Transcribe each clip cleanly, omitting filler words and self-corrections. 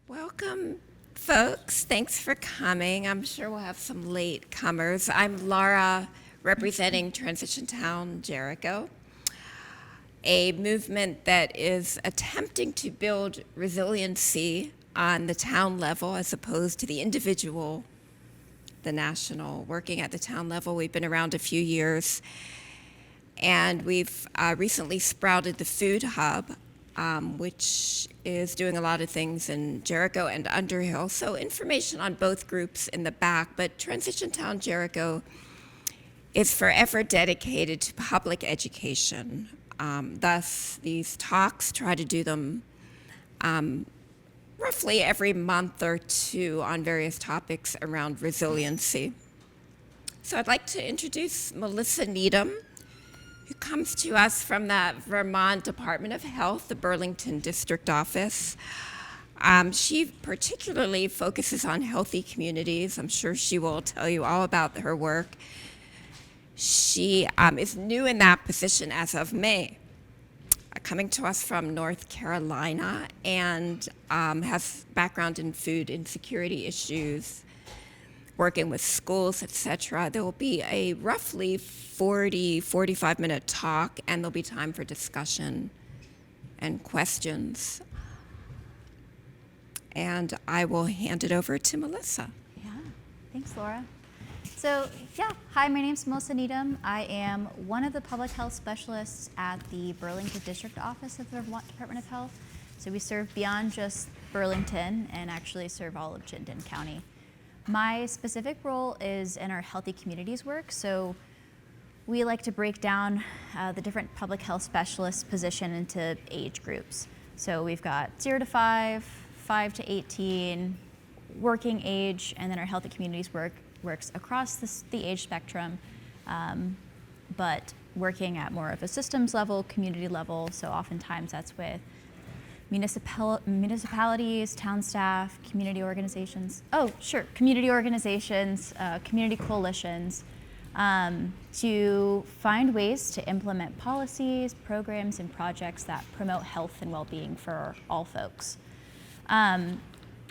Welcome, folks. Thanks for coming. I'm sure we'll have some late comers. I'm Laura, representing Transition Town Jericho, a movement that is attempting to build resiliency on the town level as opposed to the individual, the national, working at the town level. We've been around a few years, and we've recently sprouted the Food Hub, which is doing a lot of things in Jericho and Underhill. So information on both groups in the back, but Transition Town Jericho is forever dedicated to public education. Thus, these talks, try to do them roughly every month or two on various topics around resiliency. So I'd like to introduce Melissa Needham, who comes to us from the Vermont Department of Health, the Burlington District Office. She particularly focuses on healthy communities. I'm sure she will tell you all about her work. She is new in that position as of May, coming to us from North Carolina, and has background in food insecurity issues, working with schools, etc. There will be a roughly 45-minute talk, and there'll be time for discussion and questions. And I will hand it over to Melissa. Yeah, thanks, Laura. So, hi, my name's Melissa Needham. I am one of the public health specialists at the Burlington District Office of the Vermont Department of Health. So we serve beyond just Burlington and actually serve all of Chittenden County. My specific role is in our healthy communities work. So we like to break down the different public health specialists' position into age groups. So we've got 0 to 5, 5 to 18, working age, and then our healthy communities works across the age spectrum, but working at more of a systems level, community level. So oftentimes that's with municipalities, town staff, community organizations. Community organizations, community coalitions, to find ways to implement policies, programs, and projects that promote health and well-being for all folks.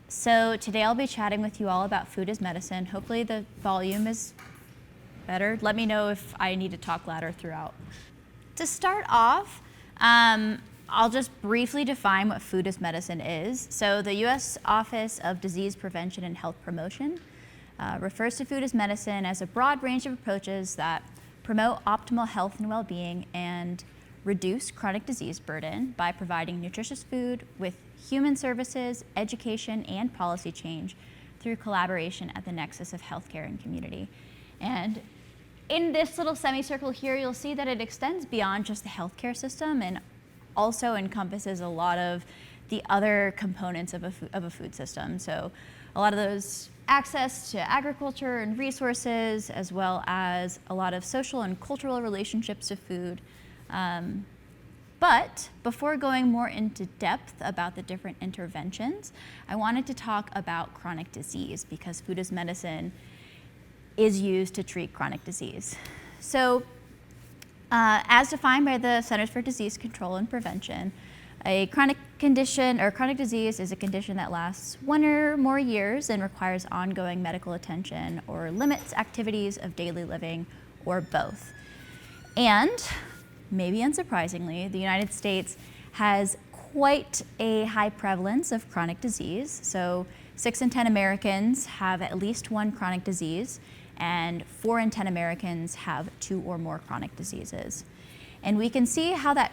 So today I'll be chatting with you all about food as medicine. Hopefully the volume is better. Let me know if I need to talk louder throughout. To start off, I'll just briefly define what food as medicine is. So the U.S. Office of Disease Prevention and Health Promotion refers to food as medicine as a broad range of approaches that promote optimal health and well-being and reduce chronic disease burden by providing nutritious food with human services, education, and policy change through collaboration at the nexus of healthcare and community. And in this little semicircle here, you'll see that it extends beyond just the healthcare system and also encompasses a lot of the other components of a food system. So a lot of those access to agriculture and resources, as well as a lot of social and cultural relationships to food. But before going more into depth about the different interventions, I wanted to talk about chronic disease because food as medicine is used to treat chronic disease. So as defined by the Centers for Disease Control and Prevention, a chronic condition or chronic disease is a condition that lasts 1 or more years and requires ongoing medical attention or limits activities of daily living or both. And maybe unsurprisingly, the United States has quite a high prevalence of chronic disease. So 6 in 10 Americans have at least one chronic disease, and 4 in 10 Americans have 2 or more chronic diseases. And we can see how that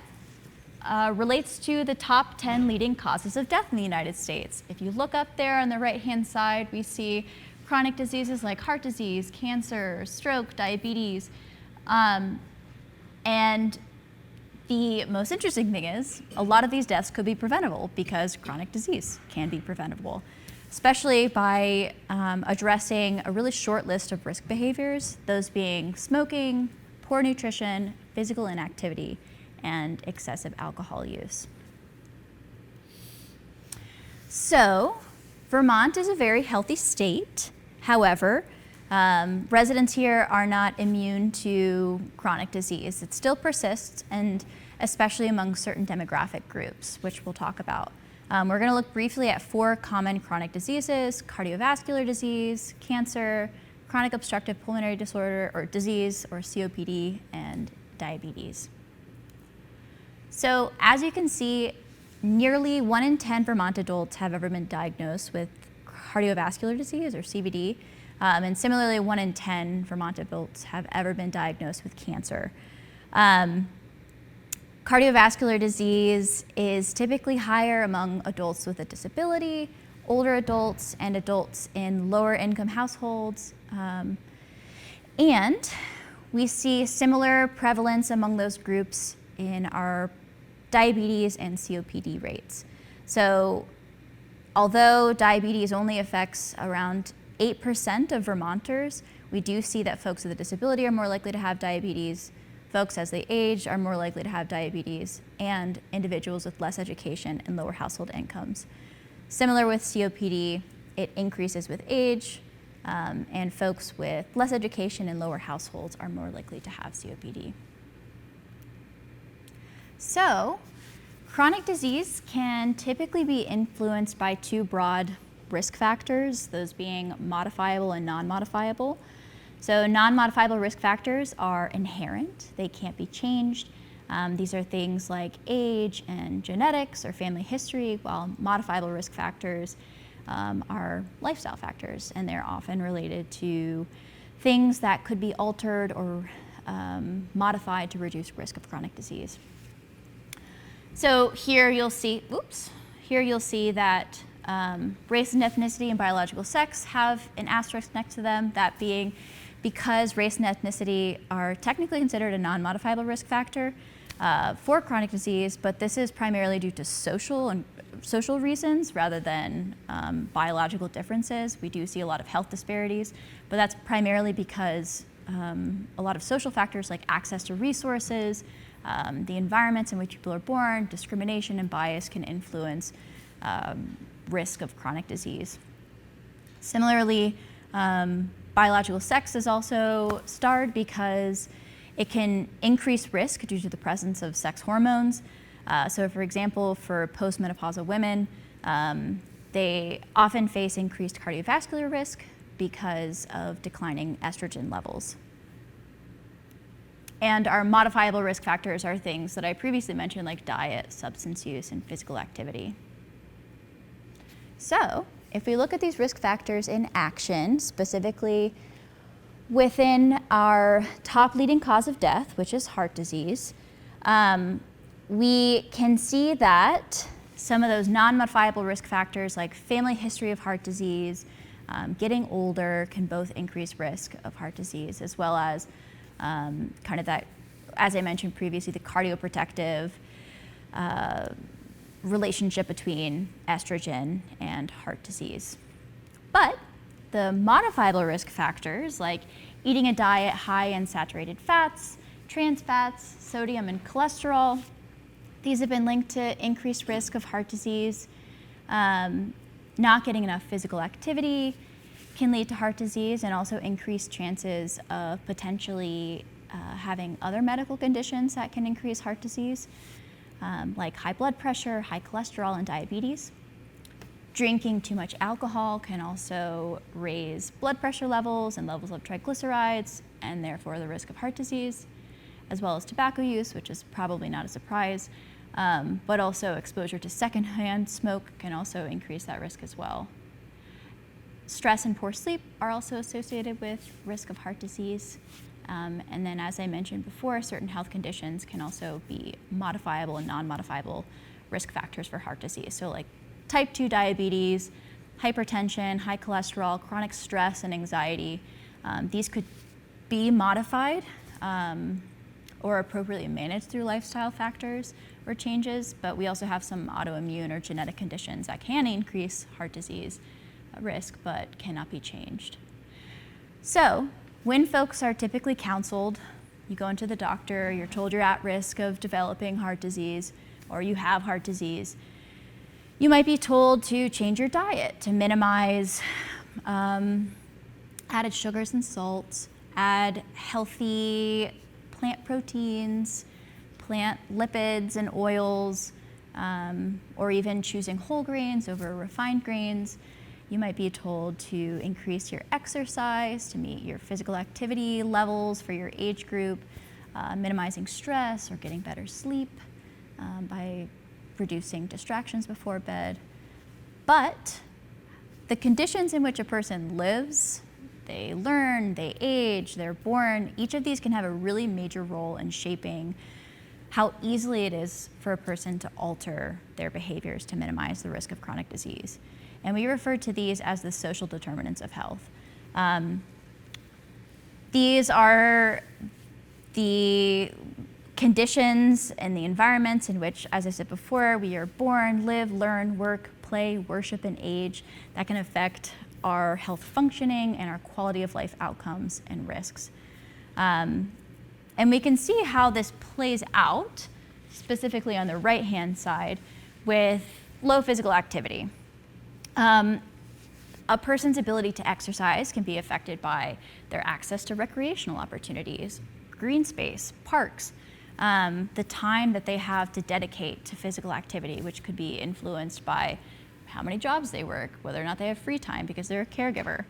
relates to the top 10 leading causes of death in the United States. If you look up there on the right-hand side, we see chronic diseases like heart disease, cancer, stroke, diabetes. And the most interesting thing is a lot of these deaths could be preventable because chronic disease can be preventable, especially by addressing a really short list of risk behaviors, those being smoking, poor nutrition, physical inactivity, and excessive alcohol use. So, Vermont is a very healthy state. However, residents here are not immune to chronic disease. It still persists, and especially among certain demographic groups, which we'll talk about. We're going to look briefly at 4 common chronic diseases: cardiovascular disease, cancer, chronic obstructive pulmonary disorder or disease, or COPD, and diabetes. So as you can see, nearly 1 in 10 Vermont adults have ever been diagnosed with cardiovascular disease, or CVD, and similarly 1 in 10 Vermont adults have ever been diagnosed with cancer. Cardiovascular disease is typically higher among adults with a disability, older adults, and adults in lower income households. And we see similar prevalence among those groups in our diabetes and COPD rates. So although diabetes only affects around 8% of Vermonters, we do see that folks with a disability are more likely to have diabetes. Folks as they age are more likely to have diabetes, and individuals with less education and lower household incomes. Similar with COPD, it increases with age, and folks with less education and lower households are more likely to have COPD. So, chronic disease can typically be influenced by 2 broad risk factors, those being modifiable and non-modifiable. So non-modifiable risk factors are inherent. They can't be changed. These are things like age and genetics or family history, while modifiable risk factors are lifestyle factors, and they're often related to things that could be altered or modified to reduce risk of chronic disease. So here you'll see that race and ethnicity and biological sex have an asterisk next to them, that being because race and ethnicity are technically considered a non-modifiable risk factor for chronic disease, but this is primarily due to social reasons rather than biological differences. We do see a lot of health disparities, but that's primarily because a lot of social factors like access to resources, the environments in which people are born, discrimination and bias can influence risk of chronic disease. Similarly, biological sex is also starred because it can increase risk due to the presence of sex hormones. So for example, for postmenopausal women, they often face increased cardiovascular risk because of declining estrogen levels. And our modifiable risk factors are things that I previously mentioned, like diet, substance use, and physical activity. So if we look at these risk factors in action, specifically within our top leading cause of death, which is heart disease, we can see that some of those non-modifiable risk factors like family history of heart disease, getting older can both increase risk of heart disease, as well as kind of that, as I mentioned previously, the cardioprotective relationship between estrogen and heart disease. But the modifiable risk factors, like eating a diet high in saturated fats, trans fats, sodium, and cholesterol, these have been linked to increased risk of heart disease. Not getting enough physical activity can lead to heart disease, and also increased chances of potentially having other medical conditions that can increase heart disease, like high blood pressure, high cholesterol, and diabetes. Drinking too much alcohol can also raise blood pressure levels and levels of triglycerides, and therefore the risk of heart disease, as well as tobacco use, which is probably not a surprise, but also exposure to secondhand smoke can also increase that risk as well. Stress and poor sleep are also associated with risk of heart disease. And then, as I mentioned before, certain health conditions can also be modifiable and non-modifiable risk factors for heart disease. So like type 2 diabetes, hypertension, high cholesterol, chronic stress, and anxiety. These could be modified or appropriately managed through lifestyle factors or changes, but we also have some autoimmune or genetic conditions that can increase heart disease risk but cannot be changed. So when folks are typically counseled, you go into the doctor, you're told you're at risk of developing heart disease or you have heart disease, you might be told to change your diet to minimize added sugars and salts, add healthy plant proteins, plant lipids and oils, or even choosing whole grains over refined grains. You might be told to increase your exercise to meet your physical activity levels for your age group, minimizing stress or getting better sleep by reducing distractions before bed. But the conditions in which a person lives, they learn, they age, they're born, each of these can have a really major role in shaping how easily it is for a person to alter their behaviors to minimize the risk of chronic disease. And we refer to these as the social determinants of health. These are the conditions and the environments in which, as I said before, we are born, live, learn, work, play, worship, and age that can affect our health functioning and our quality of life outcomes and risks. And we can see how this plays out, specifically on the right-hand side, with low physical activity. A person's ability to exercise can be affected by their access to recreational opportunities, green space, parks, the time that they have to dedicate to physical activity, which could be influenced by how many jobs they work, whether or not they have free time because they're a caregiver,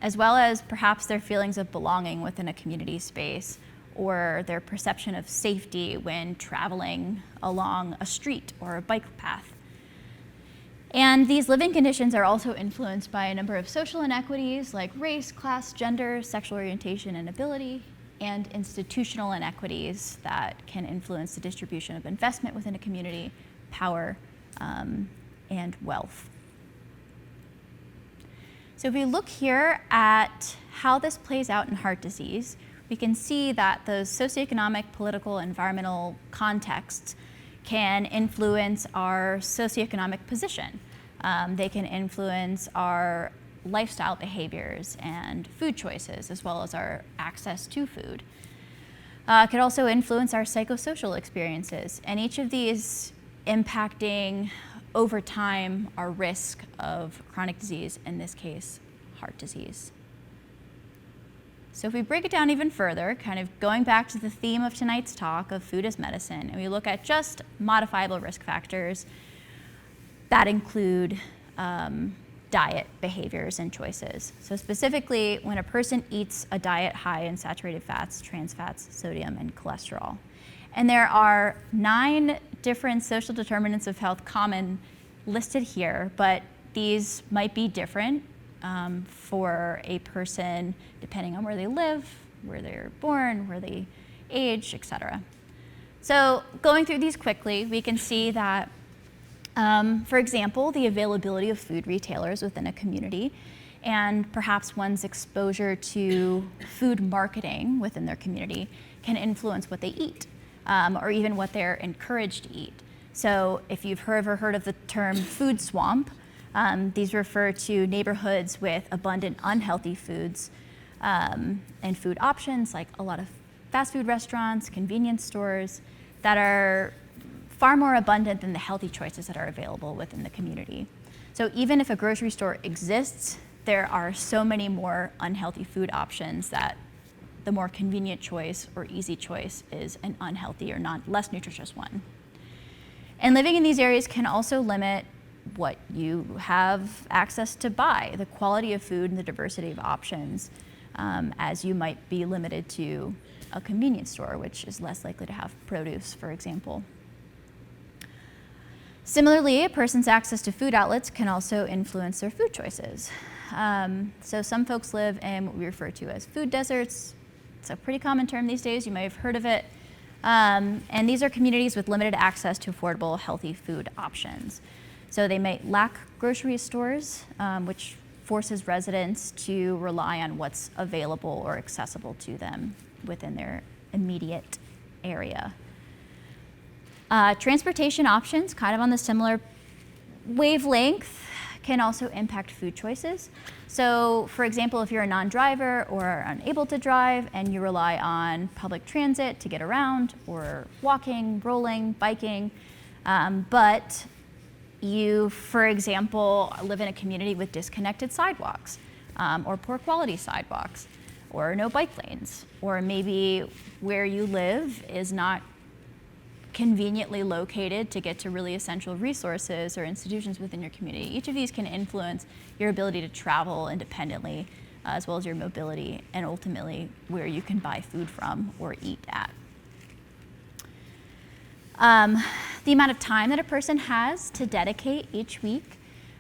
as well as perhaps their feelings of belonging within a community space or their perception of safety when traveling along a street or a bike path. And these living conditions are also influenced by a number of social inequities like race, class, gender, sexual orientation, and ability, and institutional inequities that can influence the distribution of investment within a community, power, and wealth. So if we look here at how this plays out in heart disease, we can see that those socioeconomic, political, environmental contexts can influence our socioeconomic position. They can influence our lifestyle behaviors and food choices, as well as our access to food. It could also influence our psychosocial experiences, and each of these impacting over time our risk of chronic disease, in this case, heart disease. So if we break it down even further, kind of going back to the theme of tonight's talk of food as medicine, and we look at just modifiable risk factors that include diet behaviors and choices. So specifically, when a person eats a diet high in saturated fats, trans fats, sodium, and cholesterol. And there are 9 different social determinants of health common listed here, but these might be different for a person depending on where they live, where they're born, where they age, etc. So going through these quickly, we can see that, for example, the availability of food retailers within a community and perhaps one's exposure to food marketing within their community can influence what they eat, or even what they're encouraged to eat. So if you've ever heard of the term food swamp, these refer to neighborhoods with abundant unhealthy foods and food options, like a lot of fast food restaurants, convenience stores, that are far more abundant than the healthy choices that are available within the community. So even if a grocery store exists, there are so many more unhealthy food options that the more convenient choice or easy choice is an unhealthy or less nutritious one. And living in these areas can also limit what you have access to buy, the quality of food and the diversity of options, as you might be limited to a convenience store, which is less likely to have produce, for example. Similarly, a person's access to food outlets can also influence their food choices. So some folks live in what we refer to as food deserts. It's a pretty common term these days. You may have heard of it. And these are communities with limited access to affordable, healthy food options. So they may lack grocery stores, which forces residents to rely on what's available or accessible to them within their immediate area. Transportation options, kind of on the similar wavelength, can also impact food choices. So, for example, if you're a non-driver or are unable to drive and you rely on public transit to get around, or walking, rolling, biking, but you, for example, live in a community with disconnected sidewalks, or poor quality sidewalks, or no bike lanes, or maybe where you live is not conveniently located to get to really essential resources or institutions within your community. Each of these can influence your ability to travel independently, as well as your mobility, and ultimately where you can buy food from or eat at. The amount of time that a person has to dedicate each week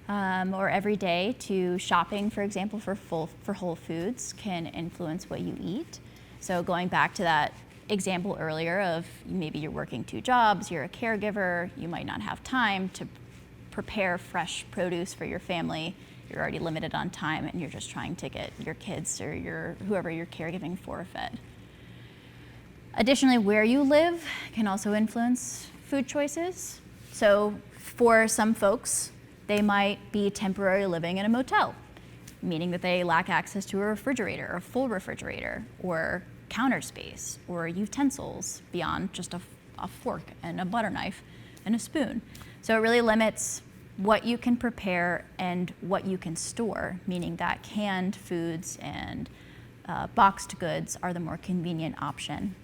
or every day to shopping, for example, for whole foods can influence what you eat. So going back to that example earlier of maybe you're working 2 jobs, you're a caregiver, you might not have time to prepare fresh produce for your family, you're already limited on time, and you're just trying to get your kids or whoever you're caregiving for fed. Additionally, where you live can also influence food choices. So for some folks, they might be temporarily living in a motel, meaning that they lack access to a refrigerator, a full refrigerator, or counter space, or utensils beyond just a fork and a butter knife and a spoon. So it really limits what you can prepare and what you can store, meaning that canned foods and boxed goods are the more convenient option.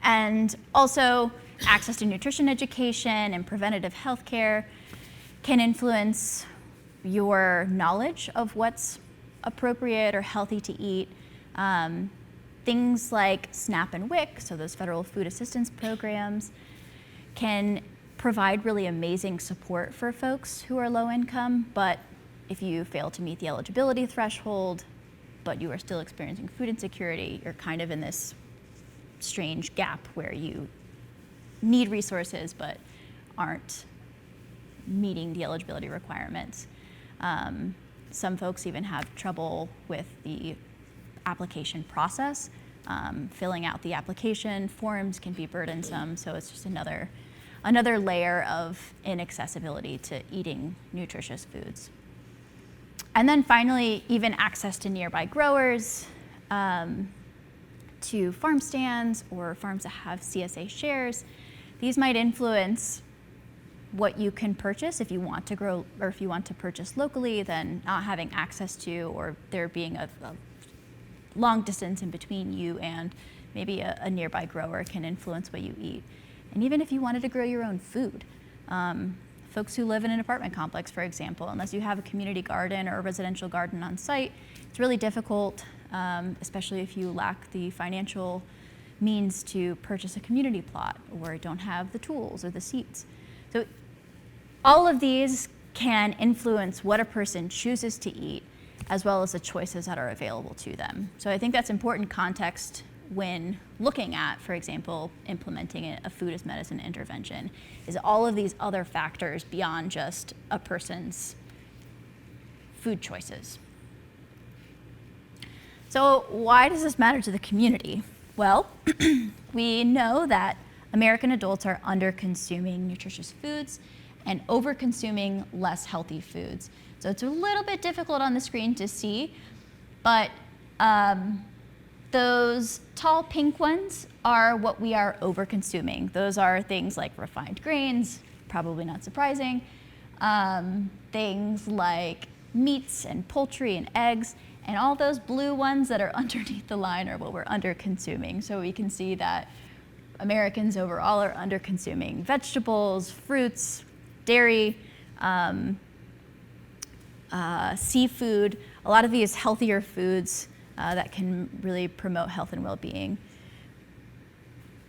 And also, access to nutrition education and preventative health care can influence your knowledge of what's appropriate or healthy to eat. Things like SNAP and WIC, so those federal food assistance programs, can provide really amazing support for folks who are low income, but if you fail to meet the eligibility threshold, but you are still experiencing food insecurity, you're kind of in this strange gap where you need resources but aren't meeting the eligibility requirements. Some folks even have trouble with the application process. Filling out the application forms can be burdensome, so it's just another layer of inaccessibility to eating nutritious foods. And then finally, even access to nearby growers, to farm stands or farms that have CSA shares. These might influence what you can purchase if you want to grow, or if you want to purchase locally, then not having access to, or there being a long distance in between you and maybe a nearby grower can influence what you eat. And even if you wanted to grow your own food, folks who live in an apartment complex, for example, unless you have a community garden or a residential garden on site, it's really difficult, especially if you lack the financial means to purchase a community plot or don't have the tools or the seats. So all of these can influence what a person chooses to eat, as well as the choices that are available to them. So I think that's important context when looking at, for example, implementing a food as medicine intervention, is all of these other factors beyond just a person's food choices. So why does this matter to the community? Well, we know that American adults are under-consuming nutritious foods and over-consuming less healthy foods. So it's a little bit difficult on the screen to see, but those tall pink ones are what we are over-consuming. Those are things like refined grains, probably not surprising, things like meats and poultry and eggs, and all those blue ones that are underneath the line are what we're under-consuming. So we can see that Americans overall are under-consuming vegetables, fruits, dairy, seafood, a lot of these healthier foods that can really promote health and well-being.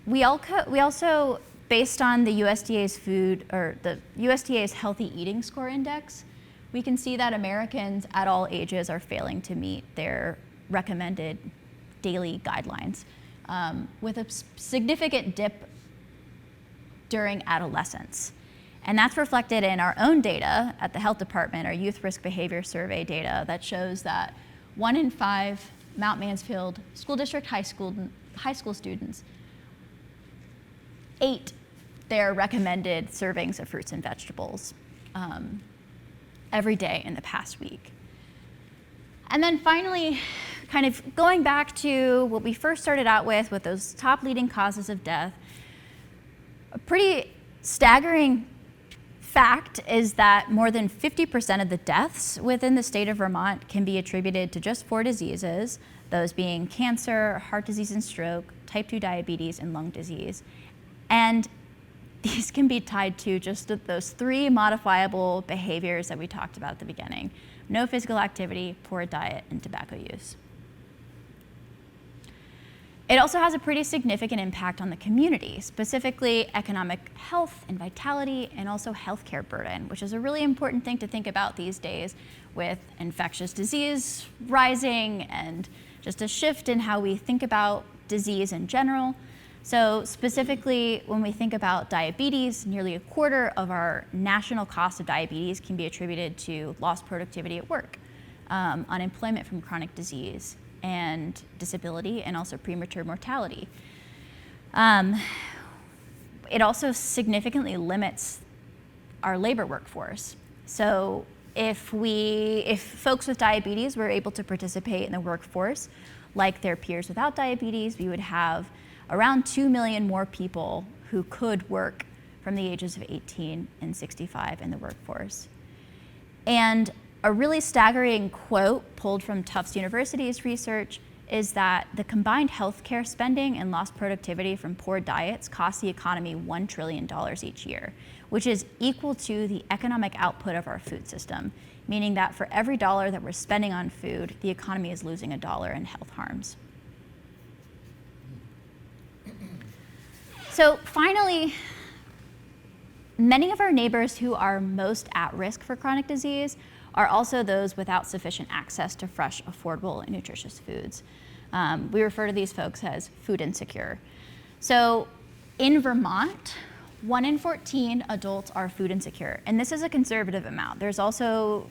We also, based on the USDA's the USDA's Healthy Eating Score Index, we can see that Americans at all ages are failing to meet their recommended daily guidelines, with a significant dip during adolescence. And that's reflected in our own data at the health department, our youth risk behavior survey data that shows that 1 in 5 Mount Mansfield School District high school students ate their recommended servings of fruits and vegetables every day in the past week. And then finally, kind of going back to what we first started out with those top leading causes of death, a pretty staggering fact is that more than 50% of the deaths within the state of Vermont can be attributed to just 4 diseases, those being cancer, heart disease and stroke, type 2 diabetes, and lung disease. And these can be tied to just those 3 modifiable behaviors that we talked about at the beginning: no physical activity, poor diet, and tobacco use. It also has a pretty significant impact on the community, specifically economic health and vitality, and also healthcare burden, which is a really important thing to think about these days with infectious disease rising and just a shift in how we think about disease in general. So specifically, when we think about diabetes, nearly a quarter of our national cost of diabetes can be attributed to lost productivity at work, unemployment from chronic disease, and disability, and also premature mortality. It also significantly limits our labor workforce. So if folks with diabetes were able to participate in the workforce like their peers without diabetes, we would have around 2 million more people who could work from the ages of 18 and 65 in the workforce. And a really staggering quote pulled from Tufts University's research is that the combined healthcare spending and lost productivity from poor diets cost the economy $1 trillion each year, which is equal to the economic output of our food system, meaning that for every dollar that we're spending on food, the economy is losing $1 in health harms. So finally, many of our neighbors who are most at risk for chronic disease are also those without sufficient access to fresh, affordable, and nutritious foods. We refer to these folks as food insecure. So in Vermont, 1 in 14 adults are food insecure, and this is a conservative amount. It's also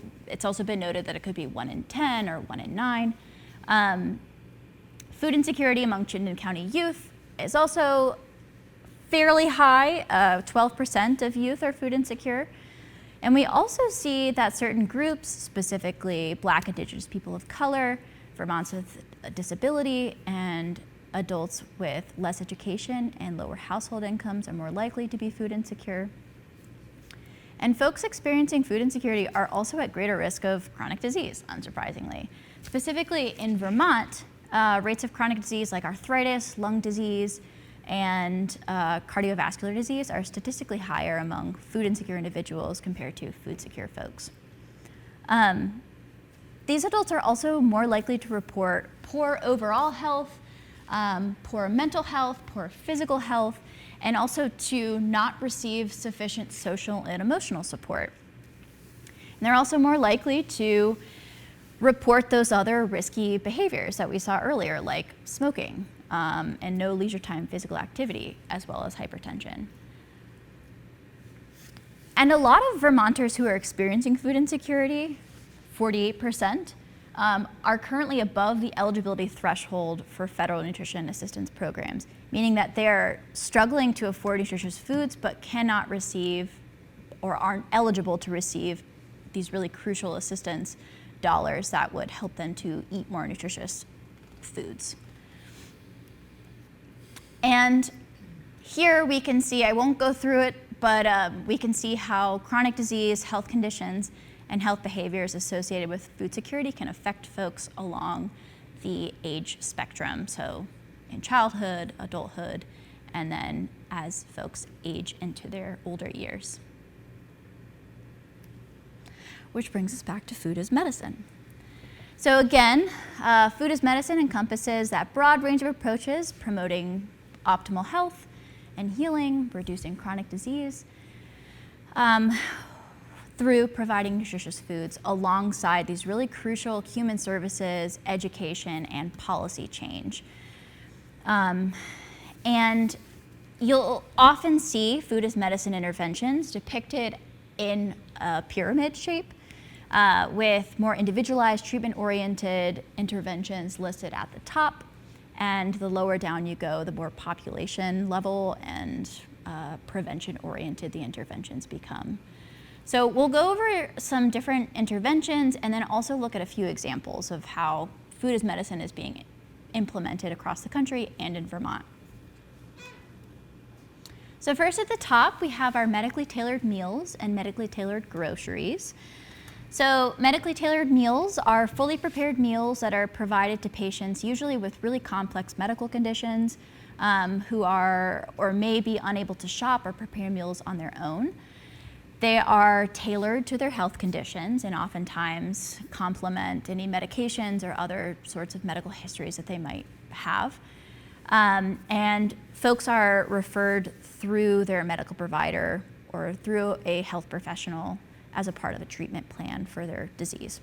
been noted that it could be 1 in 10 or 1 in 9. Food insecurity among Chittenden County youth is also fairly high. 12% of youth are food insecure. And we also see that certain groups, specifically Black, Indigenous people of color, Vermonters with a disability, and adults with less education and lower household incomes are more likely to be food insecure. And folks experiencing food insecurity are also at greater risk of chronic disease, unsurprisingly. Specifically in Vermont, rates of chronic disease like arthritis, lung disease, and cardiovascular disease are statistically higher among food insecure individuals compared to food secure folks. These adults are also more likely to report poor overall health, poor mental health, poor physical health, and also to not receive sufficient social and emotional support. And they're also more likely to report those other risky behaviors that we saw earlier, like smoking, and no leisure time physical activity, as well as hypertension. And a lot of Vermonters who are experiencing food insecurity, 48%, are currently above the eligibility threshold for federal nutrition assistance programs, meaning that they're struggling to afford nutritious foods but cannot receive or aren't eligible to receive these really crucial assistance dollars that would help them to eat more nutritious foods. And here we can see, I won't go through it, but we can see how chronic disease, health conditions, and health behaviors associated with food security can affect folks along the age spectrum. So in childhood, adulthood, and then as folks age into their older years. Which brings us back to food as medicine. So again, food as medicine encompasses that broad range of approaches promoting optimal health and healing, reducing chronic disease, through providing nutritious foods alongside these really crucial human services, education, and policy change. And you'll often see food as medicine interventions depicted in a pyramid shape, with more individualized treatment-oriented interventions listed at the top. And the lower down you go, the more population level and prevention-oriented the interventions become. So we'll go over some different interventions and then also look at a few examples of how food as medicine is being implemented across the country and in Vermont. So first at the top, we have our medically tailored meals and medically tailored groceries. So medically tailored meals are fully prepared meals that are provided to patients usually with really complex medical conditions, who are or may be unable to shop or prepare meals on their own. They are tailored to their health conditions and oftentimes complement any medications or other sorts of medical histories that they might have. And folks are referred through their medical provider or through a health professional as a part of a treatment plan for their disease.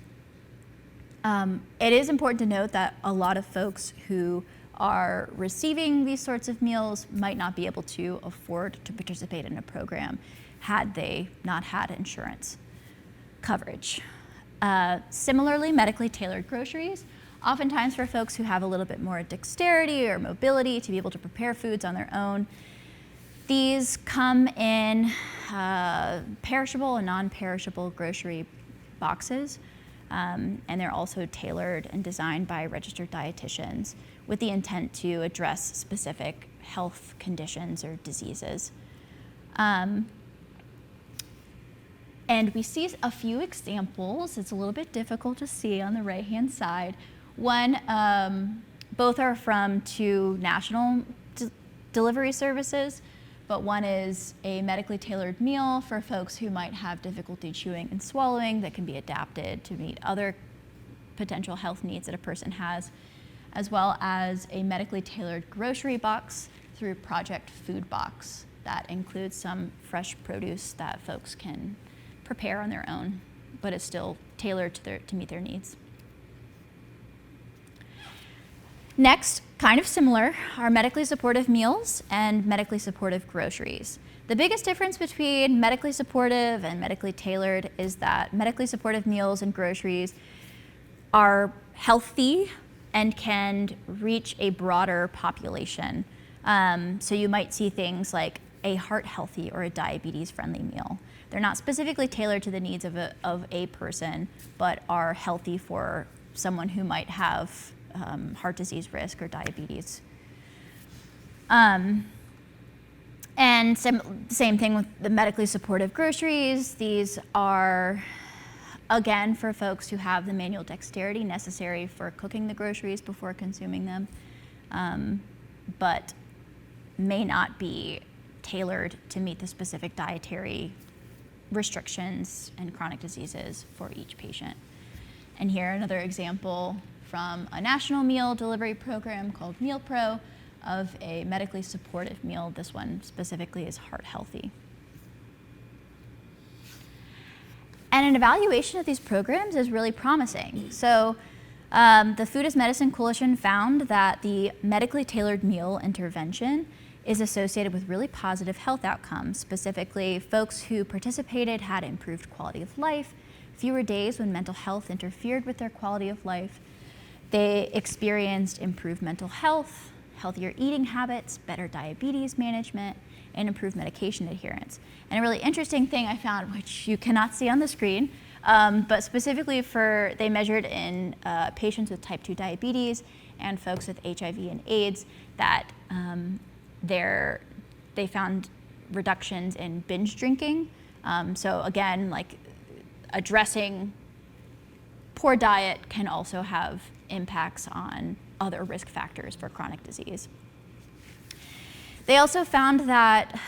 It is important to note that a lot of folks who are receiving these sorts of meals might not be able to afford to participate in a program had they not had insurance coverage. Similarly, medically tailored groceries, oftentimes for folks who have a little bit more dexterity or mobility to be able to prepare foods on their own. These come in perishable and non-perishable grocery boxes, and they're also tailored and designed by registered dietitians with the intent to address specific health conditions or diseases. And we see a few examples. It's a little bit difficult to see on the right-hand side. One, both are from two national delivery services, but one is a medically tailored meal for folks who might have difficulty chewing and swallowing that can be adapted to meet other potential health needs that a person has, as well as a medically tailored grocery box through Project Food Box that includes some fresh produce that folks can prepare on their own, but is still tailored to meet their needs. Next, kind of similar, are medically supportive meals and medically supportive groceries. The biggest difference between medically supportive and medically tailored is that medically supportive meals and groceries are healthy and can reach a broader population. So you might see things like a heart-healthy or a diabetes-friendly meal. They're not specifically tailored to the needs of a person, but are healthy for someone who might have heart disease risk or diabetes. And same thing with the medically supportive groceries. These are, again, for folks who have the manual dexterity necessary for cooking the groceries before consuming them, but may not be tailored to meet the specific dietary restrictions and chronic diseases for each patient. And here another example from a national meal delivery program called Meal Pro of a medically supportive meal. This one specifically is heart healthy. And an evaluation of these programs is really promising. So the Food as Medicine Coalition found that the medically tailored meal intervention is associated with really positive health outcomes. Specifically, folks who participated had improved quality of life, fewer days when mental health interfered with their quality of life. They experienced improved mental health, healthier eating habits, better diabetes management, and improved medication adherence. And a really interesting thing I found, which you cannot see on the screen, but specifically they measured in patients with type 2 diabetes and folks with HIV and AIDS that they found reductions in binge drinking. So again, like addressing poor diet can also have impacts on other risk factors for chronic disease. They also found that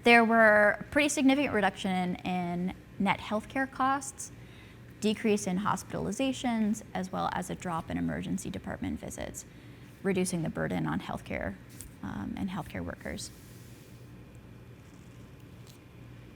there were a pretty significant reduction in net healthcare costs, decrease in hospitalizations, as well as a drop in emergency department visits, reducing the burden on healthcare and healthcare workers.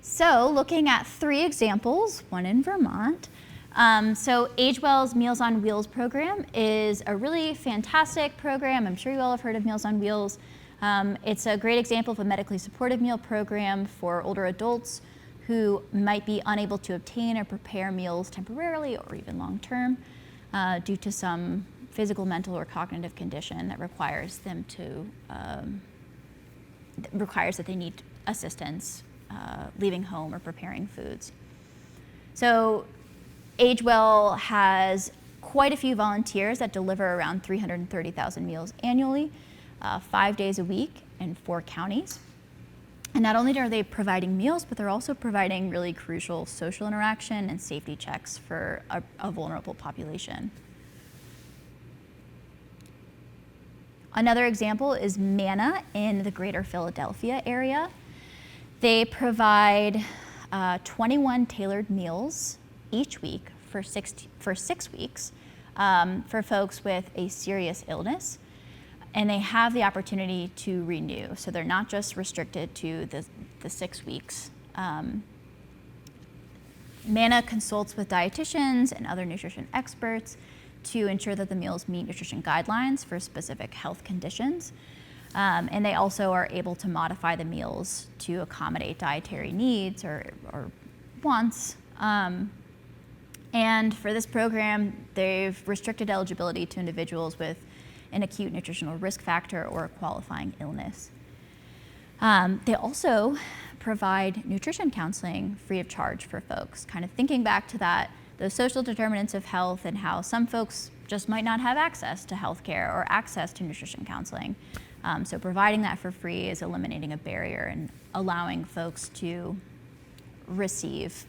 So looking at 3 examples, one in Vermont. So AgeWell's Meals on Wheels program is a really fantastic program. I'm sure you all have heard of Meals on Wheels. It's a great example of a medically supportive meal program for older adults who might be unable to obtain or prepare meals temporarily or even long-term due to some physical, mental, or cognitive condition that requires them to, requires that they need assistance leaving home or preparing foods. So AgeWell has quite a few volunteers that deliver around 330,000 meals annually, 5 days a week in 4 counties. And not only are they providing meals, but they're also providing really crucial social interaction and safety checks for a vulnerable population. Another example is Manna in the greater Philadelphia area. They provide 21 tailored meals each week for 6 weeks for folks with a serious illness. And they have the opportunity to renew. So they're not just restricted to the 6 weeks. Manna consults with dietitians and other nutrition experts to ensure that the meals meet nutrition guidelines for specific health conditions. And they also are able to modify the meals to accommodate dietary needs or wants. And for this program, they've restricted eligibility to individuals with an acute nutritional risk factor or a qualifying illness. They also provide nutrition counseling free of charge for folks, kind of thinking back to those social determinants of health and how some folks just might not have access to healthcare or access to nutrition counseling. So providing that for free is eliminating a barrier and allowing folks to receive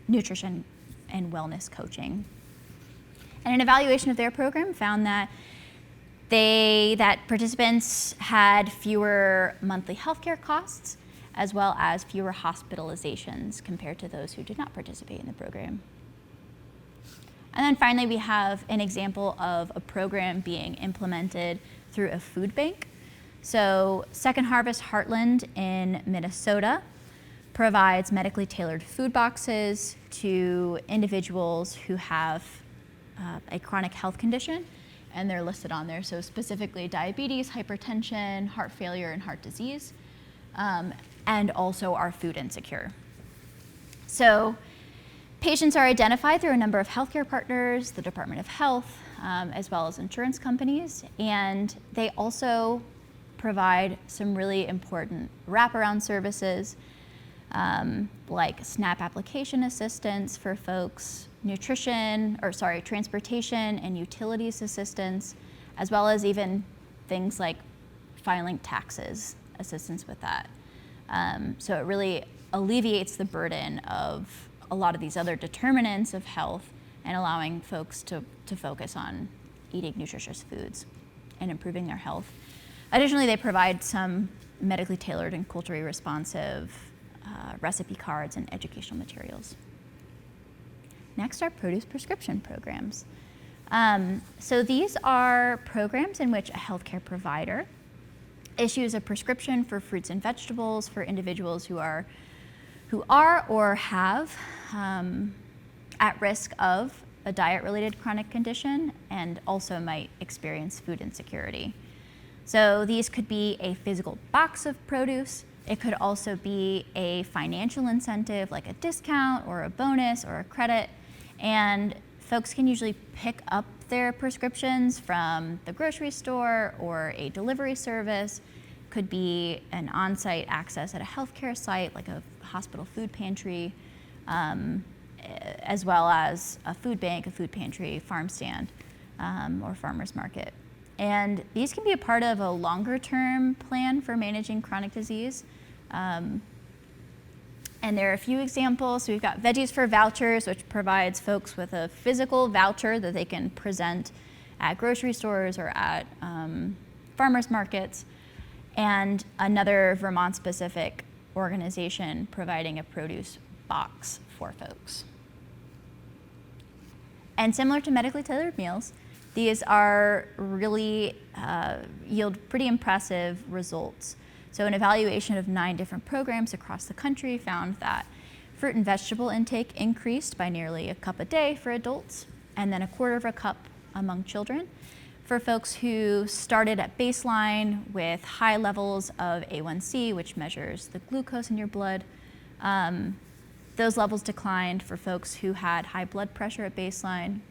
nutrition and wellness coaching. And an evaluation of their program found that participants had fewer monthly healthcare costs as well as fewer hospitalizations compared to those who did not participate in the program. And then finally, we have an example of a program being implemented through a food bank. So Second Harvest Heartland in Minnesota provides medically tailored food boxes to individuals who have a chronic health condition, and they're listed on there. So specifically diabetes, hypertension, heart failure, and heart disease, and also are food insecure. So patients are identified through a number of healthcare partners, the Department of Health, as well as insurance companies, and they also provide some really important wraparound services like SNAP application assistance for folks, transportation and utilities assistance, as well as even things like filing taxes, assistance with that. So it really alleviates the burden of a lot of these other determinants of health and allowing folks to focus on eating nutritious foods and improving their health. Additionally, they provide some medically tailored and culturally responsive recipe cards and educational materials. Next are produce prescription programs. So these are programs in which a healthcare provider issues a prescription for fruits and vegetables for individuals who are or have at risk of a diet-related chronic condition and also might experience food insecurity. So these could be a physical box of produce. It could also be a financial incentive like a discount or a bonus or a credit. And folks can usually pick up their prescriptions from the grocery store or a delivery service. Could be an on-site access at a healthcare site like a hospital food pantry, as well as a food bank, a food pantry, farm stand, or farmer's market. And these can be a part of a longer-term plan for managing chronic disease. And there are a few examples. So we've got Veggies for Vouchers, which provides folks with a physical voucher that they can present at grocery stores or at farmers markets, and another Vermont-specific organization providing a produce box for folks. And similar to medically tailored meals, these are really yield pretty impressive results. So an evaluation of 9 different programs across the country found that fruit and vegetable intake increased by nearly a cup a day for adults, and then a quarter of a cup among children. For folks who started at baseline with high levels of A1C, which measures the glucose in your blood, those levels declined for folks who had high blood pressure at baseline.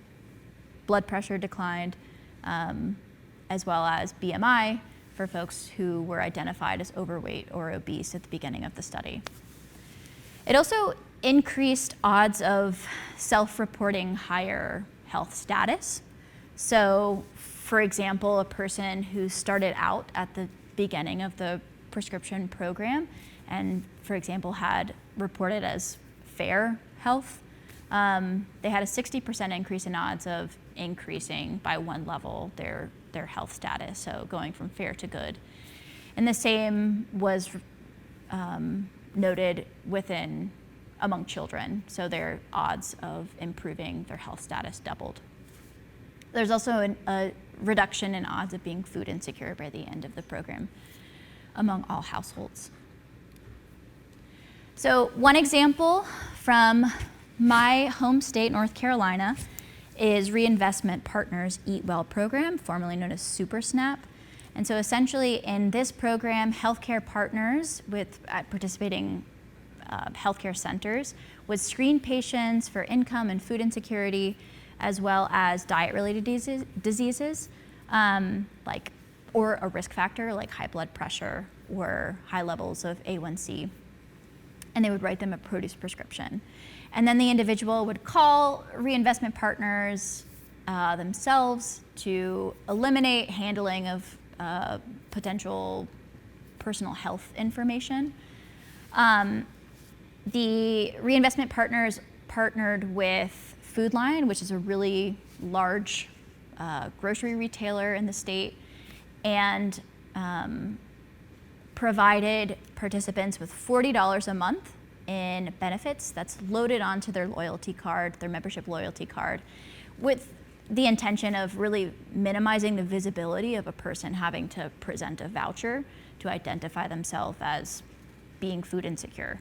Blood pressure declined, as well as BMI for folks who were identified as overweight or obese at the beginning of the study. It also increased odds of self-reporting higher health status. So, for example, a person who started out at the beginning of the prescription program and, for example, had reported as fair health, they had a 60% increase in odds of increasing by 1 level their their health status, so going from fair to good. And the same was noted among children, so their odds of improving their health status doubled. There's also a reduction in odds of being food insecure by the end of the program among all households. So one example from my home state, North Carolina, is Reinvestment Partners Eat Well program, formerly known as Super SNAP. And so essentially in this program, healthcare partners at participating healthcare centers would screen patients for income and food insecurity, as well as diet-related diseases, or a risk factor like high blood pressure or high levels of A1C. And they would write them a produce prescription. And then the individual would call Reinvestment Partners themselves to eliminate handling of potential personal health information. The Reinvestment Partners partnered with Food Line, which is a really large grocery retailer in the state, and provided participants with $40 a month in benefits that's loaded onto their loyalty card, their membership loyalty card, with the intention of really minimizing the visibility of a person having to present a voucher to identify themselves as being food insecure.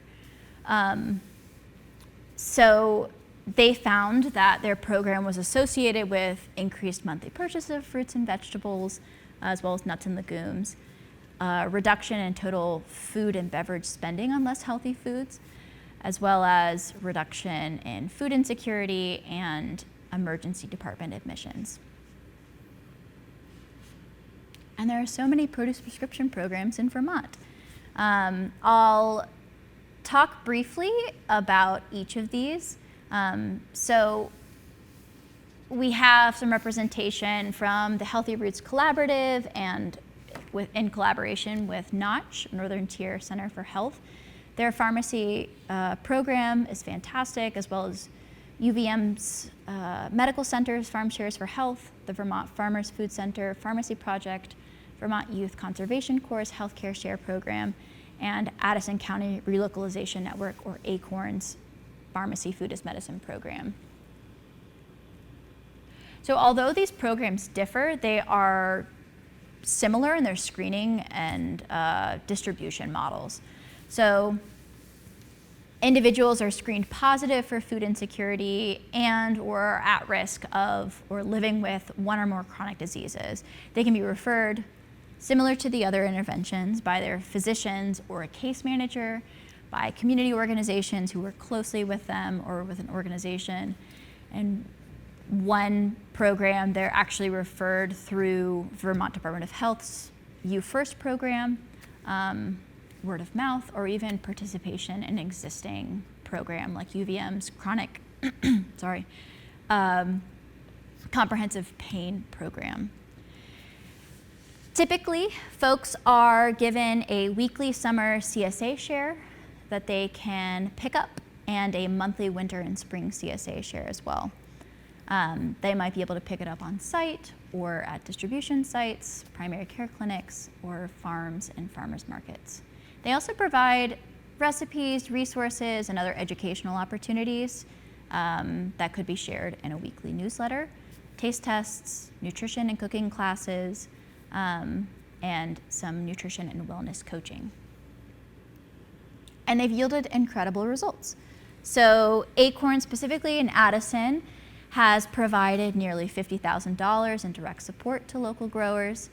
So they found that their program was associated with increased monthly purchase of fruits and vegetables, as well as nuts and legumes, reduction in total food and beverage spending on less healthy foods, as well as reduction in food insecurity and emergency department admissions. And there are so many produce prescription programs in Vermont. I'll talk briefly about each of these. So we have some representation from the Healthy Roots Collaborative and in collaboration with Notch, Northern Tier Center for Health. Their pharmacy program is fantastic, as well as UVM's medical centers, Farm Shares for Health, the Vermont Farmers Food Center Pharmacy Project, Vermont Youth Conservation Corps Healthcare Share Program, and Addison County Relocalization Network, or ACORN's Pharmacy Food as Medicine program. So although these programs differ, they are similar in their screening and distribution models. So individuals are screened positive for food insecurity and or at risk of or living with one or more chronic diseases. They can be referred, similar to the other interventions, by their physicians or a case manager, by community organizations who work closely with them or with an organization. And one program, they're actually referred through Vermont Department of Health's You First program, word of mouth, or even participation in an existing program like UVM's chronic, comprehensive pain program. Typically, folks are given a weekly summer CSA share that they can pick up and a monthly winter and spring CSA share as well. They might be able to pick it up on site or at distribution sites, primary care clinics, or farms and farmers markets. They also provide recipes, resources, and other educational opportunities that could be shared in a weekly newsletter, taste tests, nutrition and cooking classes, and some nutrition and wellness coaching. And they've yielded incredible results. So Acorn, specifically in Addison, has provided nearly $50,000 in direct support to local growers.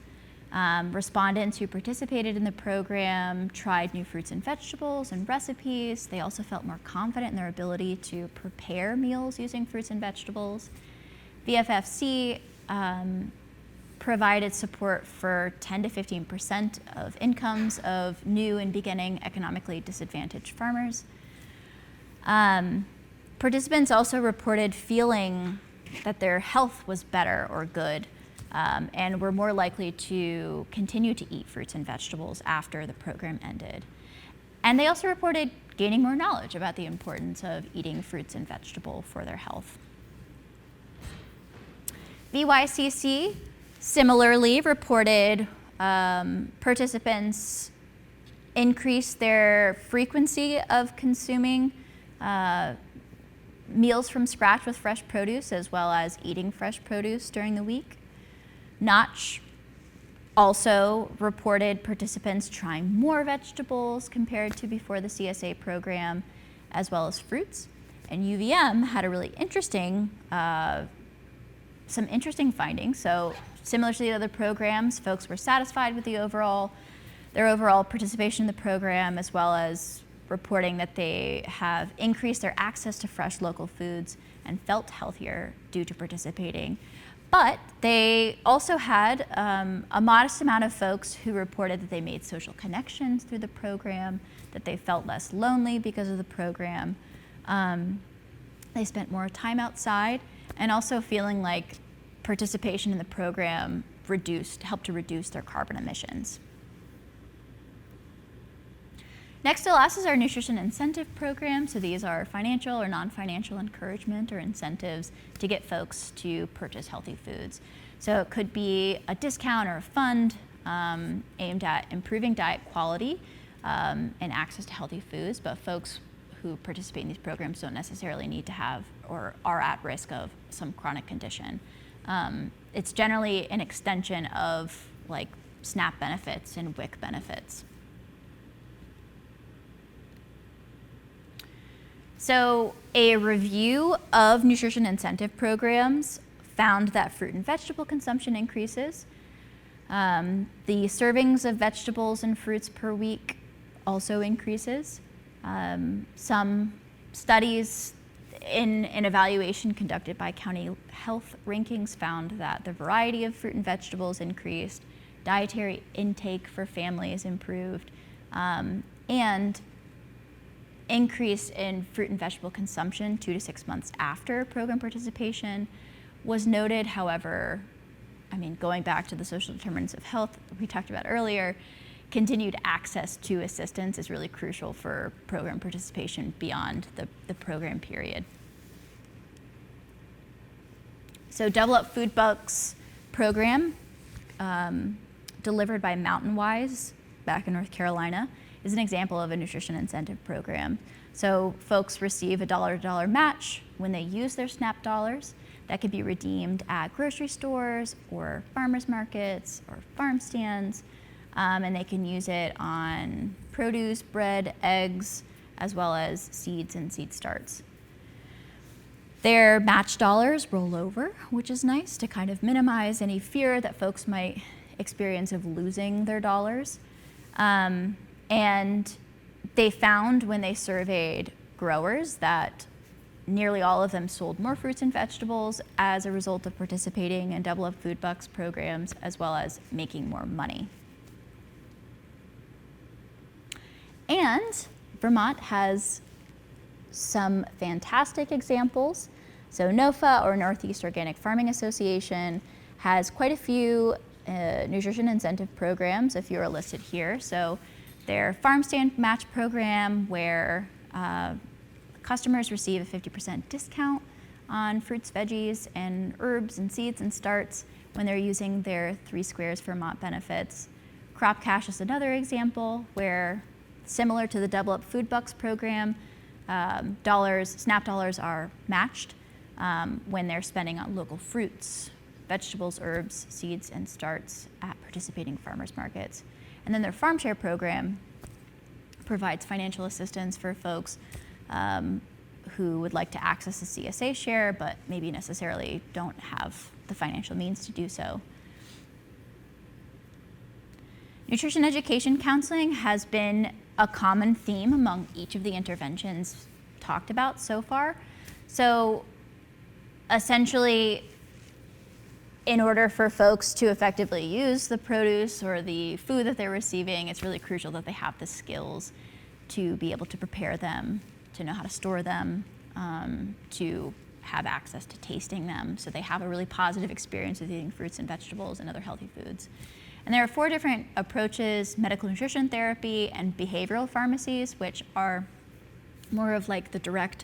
Respondents who participated in the program tried new fruits and vegetables and recipes. They also felt more confident in their ability to prepare meals using fruits and vegetables. VFFC provided support for 10 to 15% of incomes of new and beginning economically disadvantaged farmers. Participants also reported feeling that their health was better or good, and were more likely to continue to eat fruits and vegetables after the program ended. And they also reported gaining more knowledge about the importance of eating fruits and vegetables for their health. VYCC Similarly, reported participants increased their frequency of consuming meals from scratch with fresh produce, as well as eating fresh produce during the week. Notch also reported participants trying more vegetables compared to before the CSA program, as well as fruits. And UVM had a really interesting, some interesting findings. So similar to the other programs, folks were satisfied with their overall participation in the program, as well as reporting that they have increased their access to fresh local foods and felt healthier due to participating. But they also had a modest amount of folks who reported that they made social connections through the program, that they felt less lonely because of the program. They spent more time outside, and also feeling like participation in the program helped to reduce their carbon emissions. Next to last is our nutrition incentive program. So these are financial or non-financial encouragement or incentives to get folks to purchase healthy foods. So it could be a discount or a fund aimed at improving diet quality and access to healthy foods, but folks who participate in these programs don't necessarily need to have or are at risk of some chronic condition. It's generally an extension of like SNAP benefits and WIC benefits. So a review of nutrition incentive programs found that fruit and vegetable consumption increases. The servings of vegetables and fruits per week also increases. Some studies in an evaluation conducted by county health rankings found that the variety of fruit and vegetables increased, dietary intake for families improved, and increase in fruit and vegetable consumption 2 to 6 months after program participation was noted. However, going back to the social determinants of health we talked about earlier, continued access to assistance is really crucial for program participation beyond the program period. So Double Up Food Bucks program, delivered by Mountain Wise back in North Carolina, is an example of a nutrition incentive program. So folks receive a dollar-to-dollar match when they use their SNAP dollars. That could be redeemed at grocery stores or farmers markets or farm stands, and they can use it on produce, bread, eggs, as well as seeds and seed starts. Their match dollars roll over, which is nice to kind of minimize any fear that folks might experience of losing their dollars. And they found when they surveyed growers that nearly all of them sold more fruits and vegetables as a result of participating in Double Up Food Bucks programs, as well as making more money. And Vermont has some fantastic examples. So NOFA, or Northeast Organic Farming Association, has quite a few nutrition incentive programs, a few are listed here. So their farm stand match program, where customers receive a 50% discount on fruits, veggies, and herbs and seeds and starts when they're using their 3 Squares Vermont benefits. Crop Cash is another example where, similar to the Double Up Food Bucks program, SNAP dollars are matched when they're spending on local fruits, vegetables, herbs, seeds, and starts at participating farmers markets. And then their Farm Share program provides financial assistance for folks who would like to access the CSA share, but maybe necessarily don't have the financial means to do so. Nutrition education counseling has been a common theme among each of the interventions talked about so far. So essentially, in order for folks to effectively use the produce or the food that they're receiving, it's really crucial that they have the skills to be able to prepare them, to know how to store them, to have access to tasting them, so they have a really positive experience with eating fruits and vegetables and other healthy foods. And there are 4 different approaches: medical nutrition therapy and behavioral pharmacies, which are more of like the direct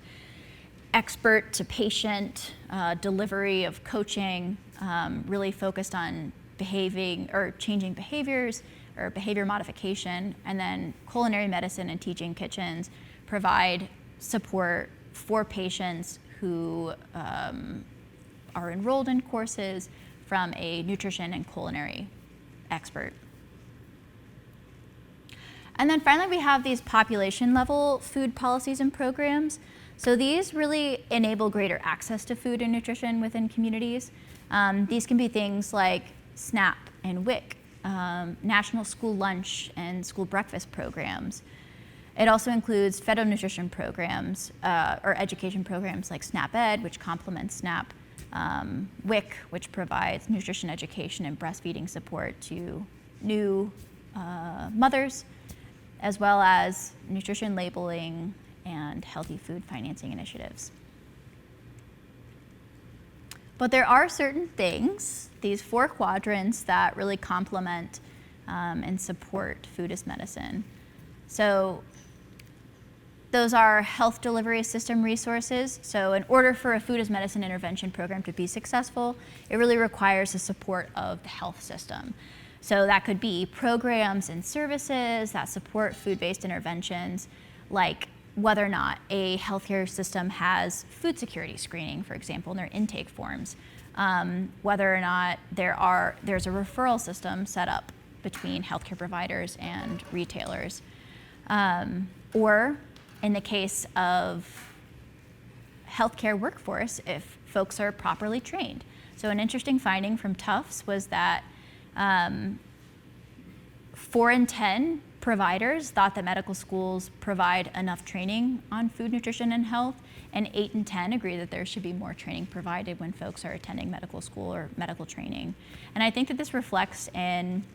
expert to patient delivery of coaching, really focused on changing behaviors or behavior modification, and then culinary medicine and teaching kitchens provide support for patients who are enrolled in courses from a nutrition and culinary expert. And then finally, we have these population level food policies and programs. So these really enable greater access to food and nutrition within communities. These can be things like SNAP and WIC, National School Lunch and School Breakfast programs. It also includes federal nutrition programs or education programs like SNAP Ed, which complements SNAP, WIC, which provides nutrition education and breastfeeding support to new mothers, as well as nutrition labeling and healthy food financing initiatives. But there are certain things, these 4 quadrants, that really complement and support food as medicine. So those are health delivery system resources. So in order for a food as medicine intervention program to be successful, it really requires the support of the health system. So that could be programs and services that support food-based interventions, like whether or not a healthcare system has food security screening, for example, in their intake forms, whether or not there's a referral system set up between healthcare providers and retailers, or in the case of healthcare workforce, if folks are properly trained. So an interesting finding from Tufts was that 4 in 10 providers thought that medical schools provide enough training on food, nutrition, and health, and 8 in 10 agree that there should be more training provided when folks are attending medical school or medical training. And I think that this reflects in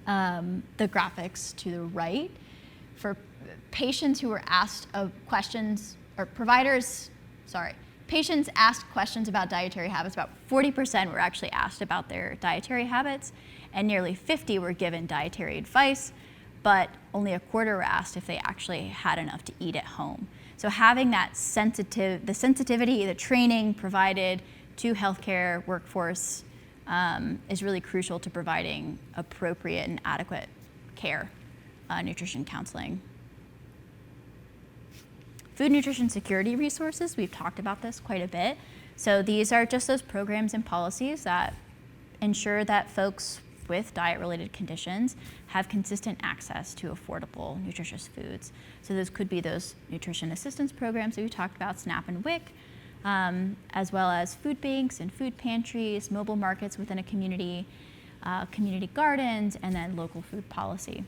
the graphics to the right. For patients who were asked questions, or patients asked questions about dietary habits, about 40% were actually asked about their dietary habits, and nearly 50 were given dietary advice, but only a quarter were asked if they actually had enough to eat at home. So having that the sensitivity, the training provided to healthcare workforce is really crucial to providing appropriate and adequate care, nutrition counseling. Food nutrition security resources, we've talked about this quite a bit. So these are just those programs and policies that ensure that folks with diet-related conditions have consistent access to affordable, nutritious foods. So those could be those nutrition assistance programs that we talked about, SNAP and WIC, as well as food banks and food pantries, mobile markets within a community, community gardens, and then local food policy.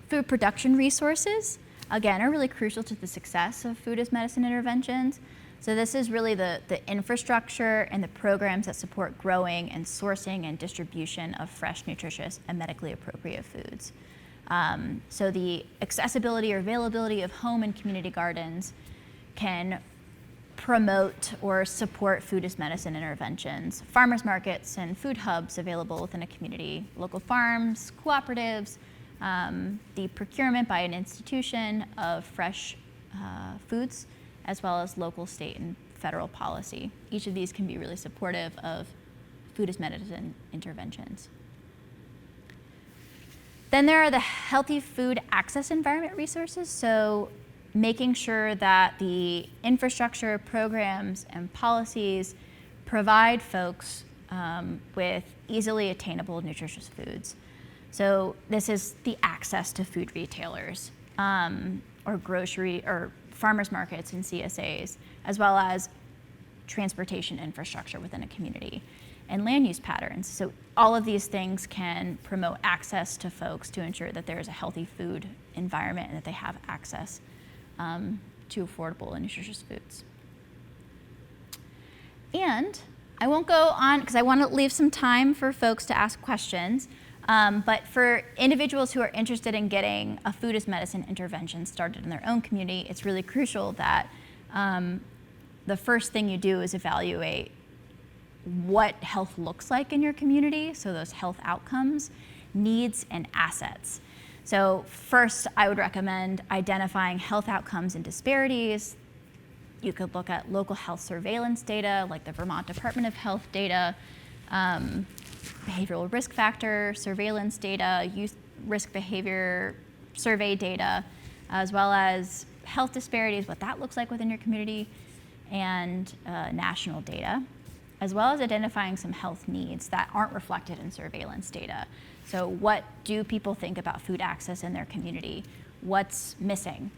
Food production resources, again, are really crucial to the success of food as medicine interventions. So this is really the infrastructure and the programs that support growing and sourcing and distribution of fresh, nutritious, and medically appropriate foods. So the accessibility or availability of home and community gardens can promote or support food as medicine interventions. Farmers markets and food hubs available within a community, local farms, cooperatives, the procurement by an institution of fresh foods, as well as local, state, and federal policy. Each of these can be really supportive of food as medicine interventions. Then there are the healthy food access environment resources. So making sure that the infrastructure, programs, and policies provide folks with easily attainable nutritious foods. So this is the access to food retailers or grocery or farmers markets and CSAs, as well as transportation infrastructure within a community and land use patterns. So all of these things can promote access to folks to ensure that there is a healthy food environment and that they have access to affordable and nutritious foods. And I won't go on because I want to leave some time for folks to ask questions. But for individuals who are interested in getting a food as medicine intervention started in their own community, it's really crucial that the first thing you do is evaluate what health looks like in your community, so those health outcomes, needs, and assets. So first, I would recommend identifying health outcomes and disparities. You could look at local health surveillance data, like the Vermont Department of Health data, behavioral risk factor surveillance data, youth risk behavior survey data, as well as health disparities, what that looks like within your community, and national data, as well as identifying some health needs that aren't reflected in surveillance data. So what do people think about food access in their community? What's missing?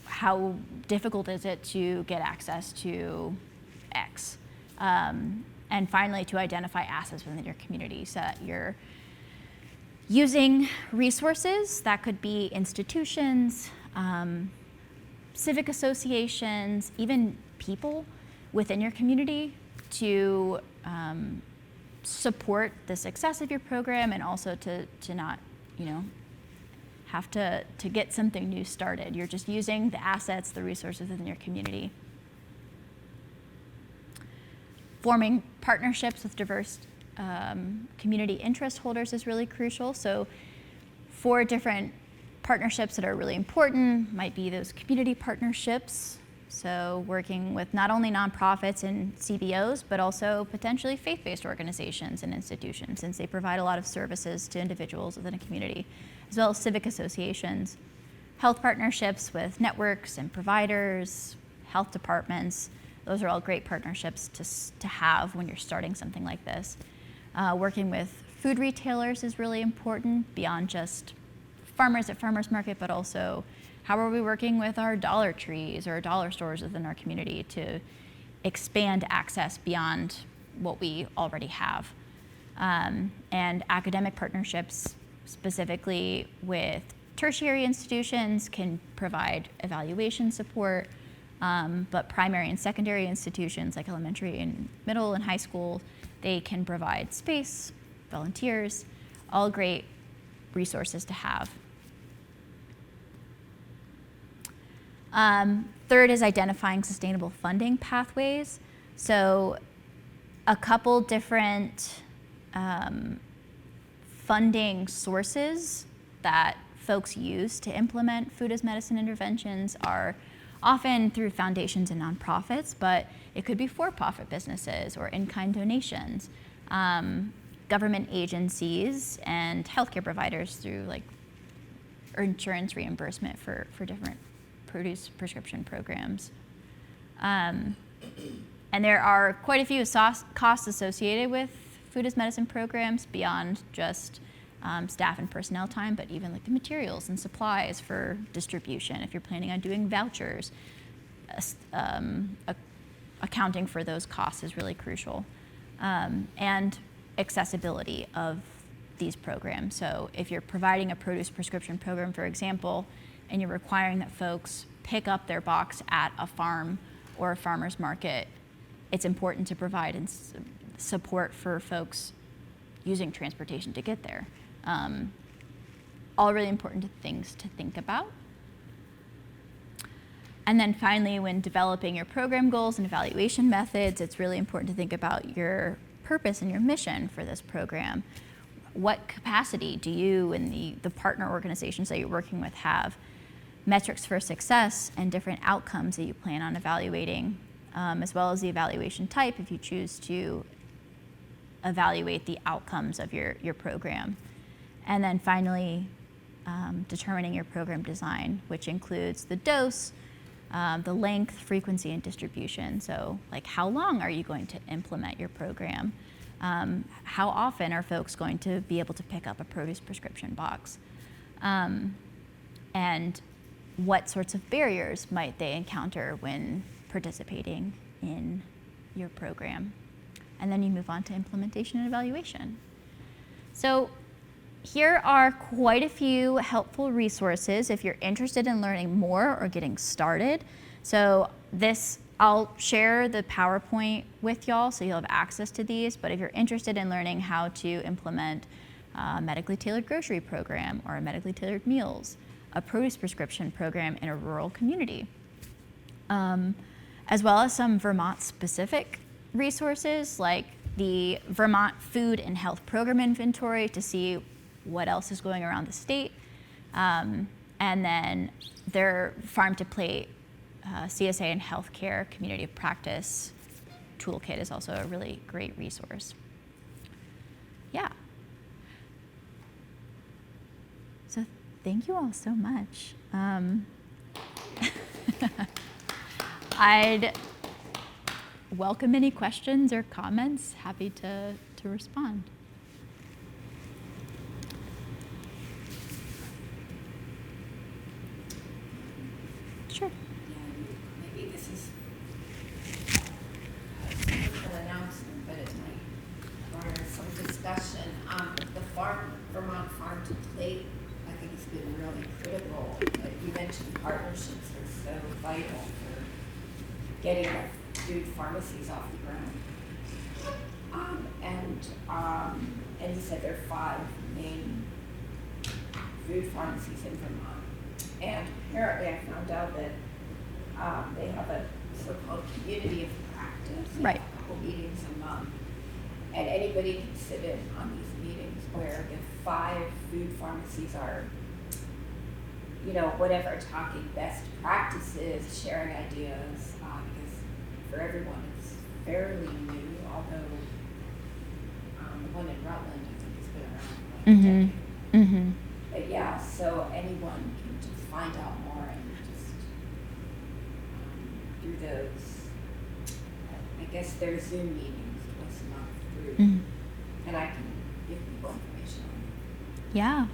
How difficult is it to get access to X? And finally, to identify assets within your community so that you're using resources that could be institutions, civic associations, even people within your community to support the success of your program, and also to not, have to get something new started. You're just using the assets, the resources within your community. Forming partnerships with diverse community interest holders is really crucial. So 4 different partnerships that are really important might be those community partnerships. So working with not only nonprofits and CBOs, but also potentially faith-based organizations and institutions, since they provide a lot of services to individuals within a community, as well as civic associations. Health partnerships with networks and providers, health departments. Those are all great partnerships to have when you're starting something like this. Working with food retailers is really important, beyond just farmers at farmers market, but also how are we working with our Dollar Trees or dollar stores within our community to expand access beyond what we already have. And academic partnerships, specifically with tertiary institutions, can provide evaluation support, but primary and secondary institutions like elementary and middle and high school, they can provide space, volunteers, all great resources to have. Third is identifying sustainable funding pathways. So a couple different funding sources that folks use to implement food as medicine interventions are often through foundations and nonprofits, but it could be for-profit businesses or in-kind donations, government agencies, and healthcare providers through insurance reimbursement for different produce prescription programs. And there are quite a few costs associated with food as medicine programs beyond just staff and personnel time, but even like the materials and supplies for distribution. If you're planning on doing vouchers, accounting for those costs is really crucial. And accessibility of these programs. So if you're providing a produce prescription program, for example, and you're requiring that folks pick up their box at a farm or a farmer's market, it's important to provide support for folks using transportation to get there. All really important things to think about. And then finally, when developing your program goals and evaluation methods, it's really important to think about your purpose and your mission for this program. What capacity do you and the partner organizations that you're working with have? Metrics for success and different outcomes that you plan on evaluating, as well as the evaluation type if you choose to evaluate the outcomes of your program. And then finally, determining your program design, which includes the dose, the length, frequency, and distribution. So like, how long are you going to implement your program? How often are folks going to be able to pick up a produce prescription box? And what sorts of barriers might they encounter when participating in your program? And then you move on to implementation and evaluation. So here are quite a few helpful resources if you're interested in learning more or getting started. So I'll share the PowerPoint with y'all so you'll have access to these, but if you're interested in learning how to implement a medically tailored grocery program or a medically tailored meals, a produce prescription program in a rural community, as well as some Vermont-specific resources like the Vermont Food and Health Program Inventory to see what else is going around the state, and then their farm-to-plate CSA and Healthcare Community of Practice Toolkit is also a really great resource. Yeah. So thank you all so much. I'd welcome any questions or comments. Happy to respond. Sure. Maybe this is an announcement, but it might garner some discussion. The Vermont Farm to Plate, I think has been really critical. You mentioned partnerships are so vital for getting the food pharmacies off the ground. And you said there are 5 main food pharmacies in Vermont. And apparently I found out that they have a so-called community of practice. Right. A couple meetings a month. And anybody can sit in on these meetings where the 5 food pharmacies are, whatever, talking best practices, sharing ideas, because for everyone it's fairly new, although the one in Rutland I think has been around like a decade. Mm-hmm. But yeah, so anyone can just find out more and just through those, I guess there's Zoom meetings once a month through, and I can give people information on it. Yeah,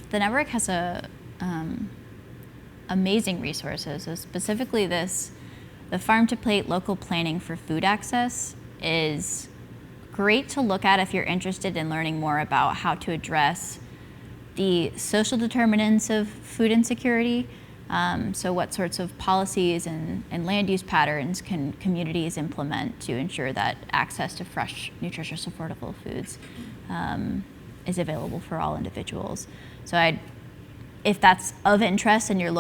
the network has amazing resources. So specifically the Farm to Plate local planning for food access is great to look at if you're interested in learning more about how to address the social determinants of food insecurity. So what sorts of policies and land use patterns can communities implement to ensure that access to fresh, nutritious, affordable foods is available for all individuals. So if that's of interest and you're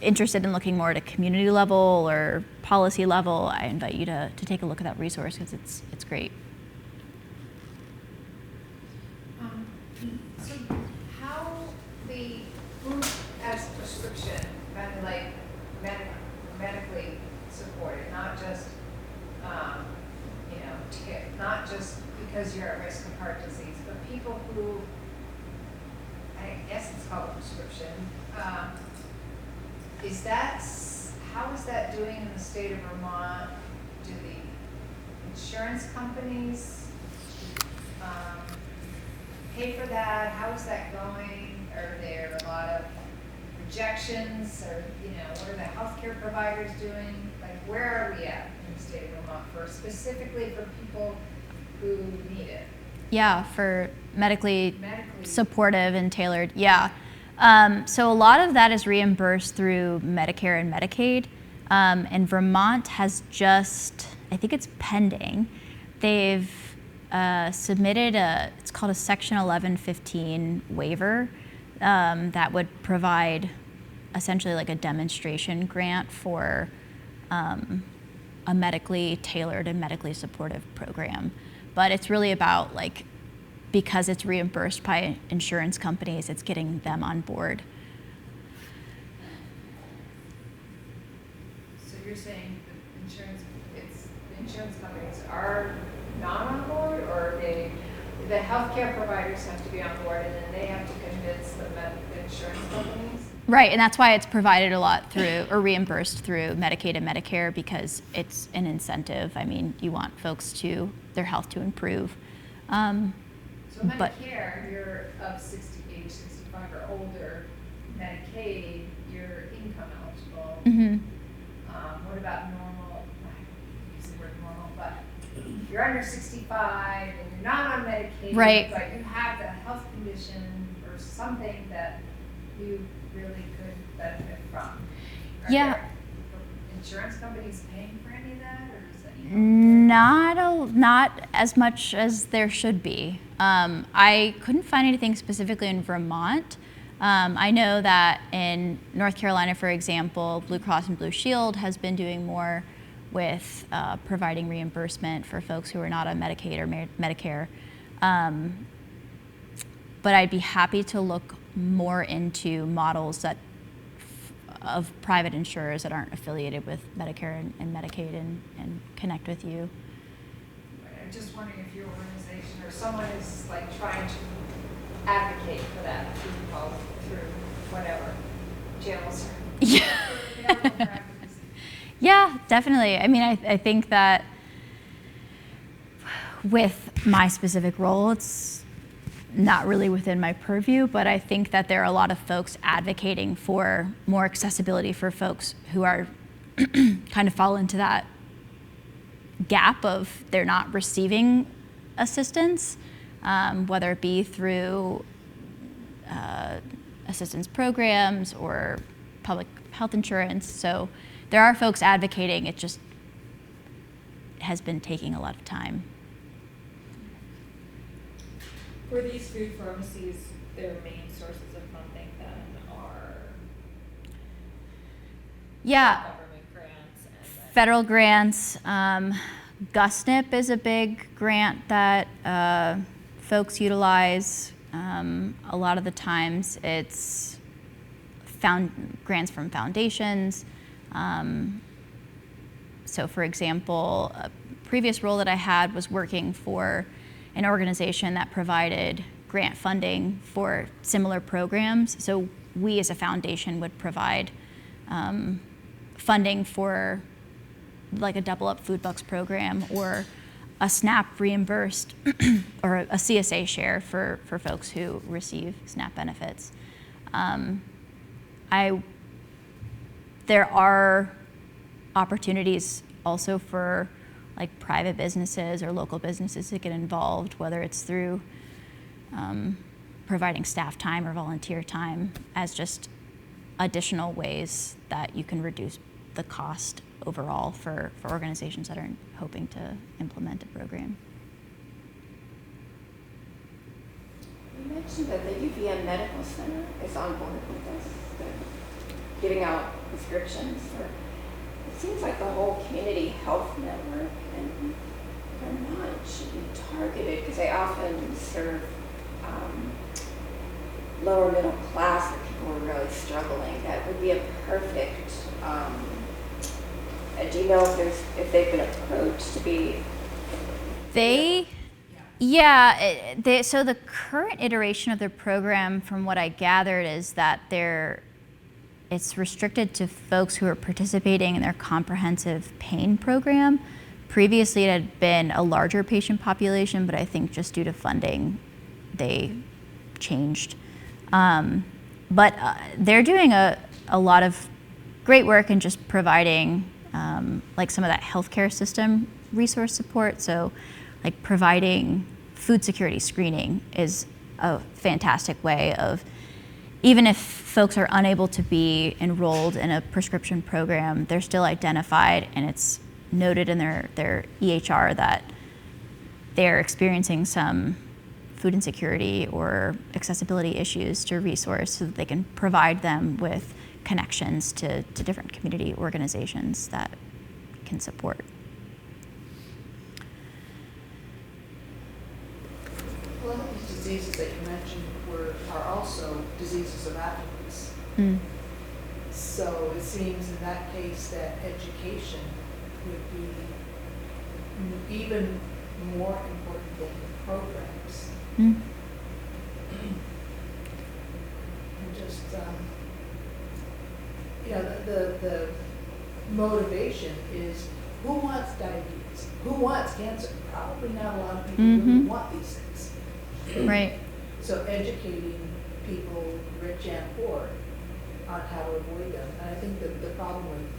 interested in looking more at a community level or policy level, I invite you to take a look at that resource because it's great. So how the food as prescription, like medically supported, not just not just because you're at risk of heart disease, but people who, I guess it's called a prescription. How is that doing in the state of Vermont? Do the insurance companies pay for that? How is that going? Are there a lot of rejections? Or what are the healthcare providers doing? Like, where are we at in the state of Vermont specifically for people who need it? Yeah, for medically supportive and tailored. Yeah. So a lot of that is reimbursed through Medicare and Medicaid. And Vermont has I think it's pending. They've submitted it's called a Section 1115 waiver that would provide essentially like a demonstration grant for a medically tailored and medically supportive program. But it's really about because it's reimbursed by insurance companies, it's getting them on board. So you're saying the insurance companies are not on board, or the healthcare providers have to be on board, and then they have to convince the insurance companies? Right, and that's why it's provided a lot through, or reimbursed through Medicaid and Medicare, because it's an incentive. I mean, you want folks their health to improve. So Medicare, you're of age 65 or older. Medicaid, you're income eligible. Mm-hmm. What about normal? I use the word normal, but you're under 65 and you're not on Medicaid, right, but you have a health condition or something that you really could benefit from. Are insurance companies paying for any of that, or is that not as much as there should be. I couldn't find anything specifically in Vermont. I know that in North Carolina, for example, Blue Cross and Blue Shield has been doing more with providing reimbursement for folks who are not on Medicaid or Medicare. But I'd be happy to look more into models that of private insurers that aren't affiliated with Medicare and Medicaid and connect with you. I'm just wondering if your organization or someone is like trying to advocate for that through whatever channels. Yeah. Yeah, definitely. I mean, I think that with my specific role, it's not really within my purview, but I think that there are a lot of folks advocating for more accessibility for folks who are kind of fall into that gap of they're not receiving assistance, whether it be through assistance programs or public health insurance. So there are folks advocating, it just has been taking a lot of time. For these food pharmacies, their main sources of funding then are government grants and then Federal grants. GUSNIP is a big grant that folks utilize. A lot of the times it's grants from foundations. So for example, a previous role that I had was working for an organization that provided grant funding for similar programs. So we as a foundation would provide funding for like a Double Up Food Bucks program or a SNAP reimbursed or a CSA share for folks who receive SNAP benefits. There are opportunities also for like private businesses or local businesses to get involved, whether it's through providing staff time or volunteer time as just additional ways that you can reduce the cost overall for organizations that are hoping to implement a program. You mentioned that the UVM Medical Center is on board with us, giving out prescriptions for, it seems like the whole community health network and Vermont should be targeted because they often serve lower middle class or people who are really struggling. That would be a perfect, do you know if they've been approached to be? So the current iteration of their program, from what I gathered, is that it's restricted to folks who are participating in their comprehensive pain program. Previously, it had been a larger patient population, but I think just due to funding, they changed. But they're doing a lot of great work in just providing like some of that healthcare system resource support. So like providing food security screening is a fantastic way of, even if folks are unable to be enrolled in a prescription program, they're still identified and it's noted in their EHR that they're experiencing some food insecurity or accessibility issues to a resource so that they can provide them with connections to different community organizations that can support. A lot of these diseases that you mentioned are also diseases of affluence. So it seems in that case that education would be even more important than the programs. And just, the motivation is, who wants diabetes? Who wants cancer? Probably not a lot of people really want these things. Right. So educating people, rich and poor, on how to avoid them. And I think that the problem with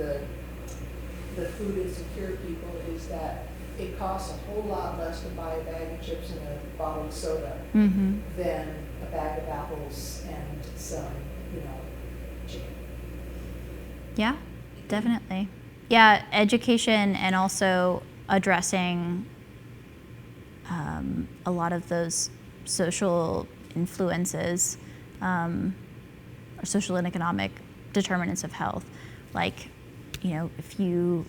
the food insecure people is that it costs a whole lot less to buy a bag of chips and a bottle of soda than a bag of apples and some, chicken. Yeah, definitely. Yeah, education and also addressing a lot of those social influences or social and economic determinants of health. Like, if you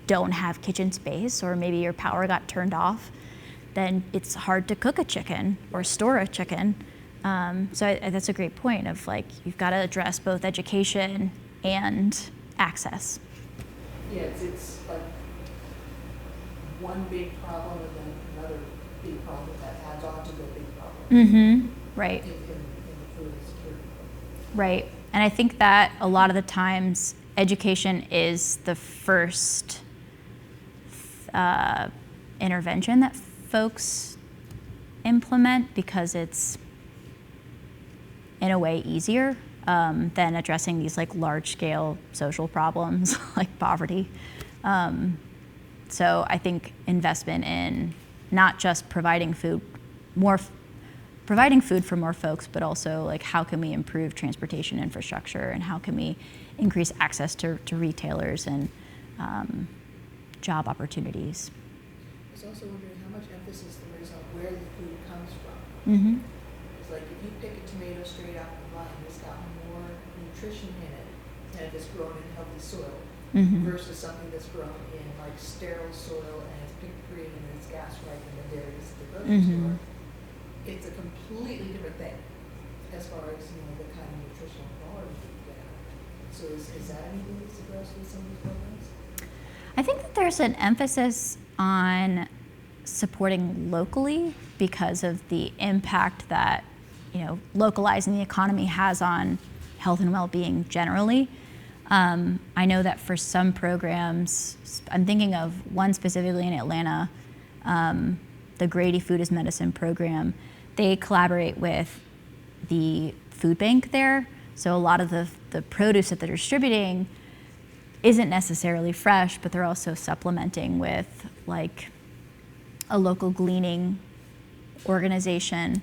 don't have kitchen space or maybe your power got turned off, then it's hard to cook a chicken or store a chicken. So that's a great point of like, you've got to address both education and access. Yeah, it's like one big problem and then another big problem that adds on to the big problem. Mm-hmm. Right. In the food insecurity. Right. And I think that a lot of the times education is the first intervention that folks implement because it's in a way easier than addressing these like large scale social problems like poverty. So I think investment in not just providing food for more folks, but also like how can we improve transportation infrastructure and how can we increase access to retailers and job opportunities. I was also wondering how much emphasis there is on where the food comes from. Mm-hmm. It's like if you pick a tomato straight out of the vine, it's got more nutrition in it than if it's grown in healthy soil Mm-hmm. versus something that's grown in like sterile soil and it's picked green and it's gas ripe and then there it is at the grocery Mm-hmm. store. It's a completely different thing as far as, the kind of nutritional quality that you get out of it. So is that anything that's addressed with some of these programs? I think that there's an emphasis on supporting locally because of the impact that localizing the economy has on health and well-being generally. I know that for some programs, I'm thinking of one specifically in Atlanta, the Grady Food as Medicine program. They collaborate with the food bank there, so a lot of the produce that they're distributing isn't necessarily fresh, but they're also supplementing with like a local gleaning organization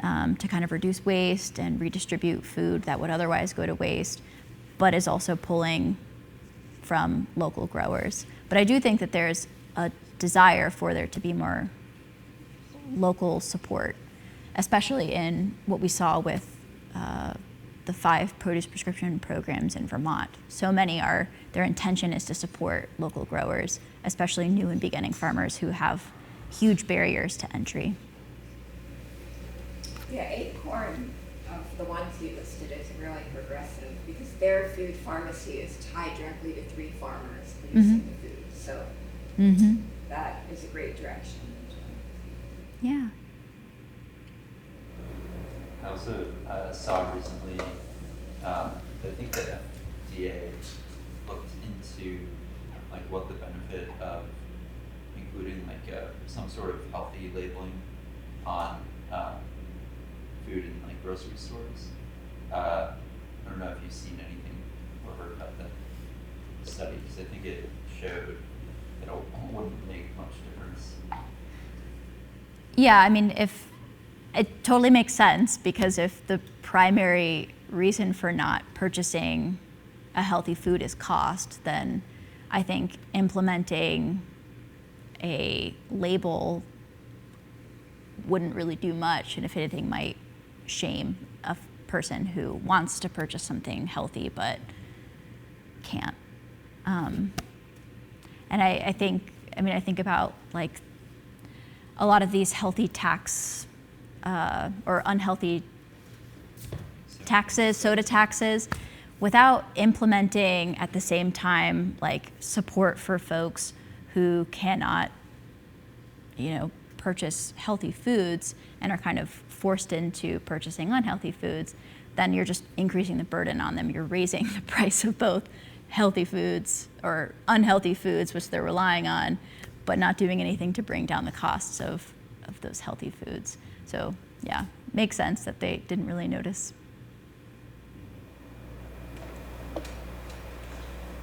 to kind of reduce waste and redistribute food that would otherwise go to waste, but is also pulling from local growers. But I do think that there's a desire for there to be more local support, especially in what we saw with the 5 produce prescription programs in Vermont. So many their intention is to support local growers, especially new and beginning farmers who have huge barriers to entry. Yeah, Acorn, of the ones you listed, is really progressive because their food pharmacy is tied directly to 3 farmers producing the food. So that is a great direction. Yeah. I also saw recently, I think the FDA looked into like what the benefit of including like some sort of healthy labeling on food in like grocery stores. I don't know if you've seen anything or heard about that study, because I think it showed that it wouldn't make much difference. Yeah, I mean, if it totally makes sense, because if the primary reason for not purchasing a healthy food is cost, then I think implementing a label wouldn't really do much, and if anything might shame a person who wants to purchase something healthy but can't. And I think about like a lot of these healthy tax or unhealthy taxes, soda taxes, without implementing at the same time like support for folks who cannot, purchase healthy foods and are kind of forced into purchasing unhealthy foods, then you're just increasing the burden on them. You're raising the price of both healthy foods or unhealthy foods, which they're relying on, but not doing anything to bring down the costs of those healthy foods. So yeah, makes sense that they didn't really notice.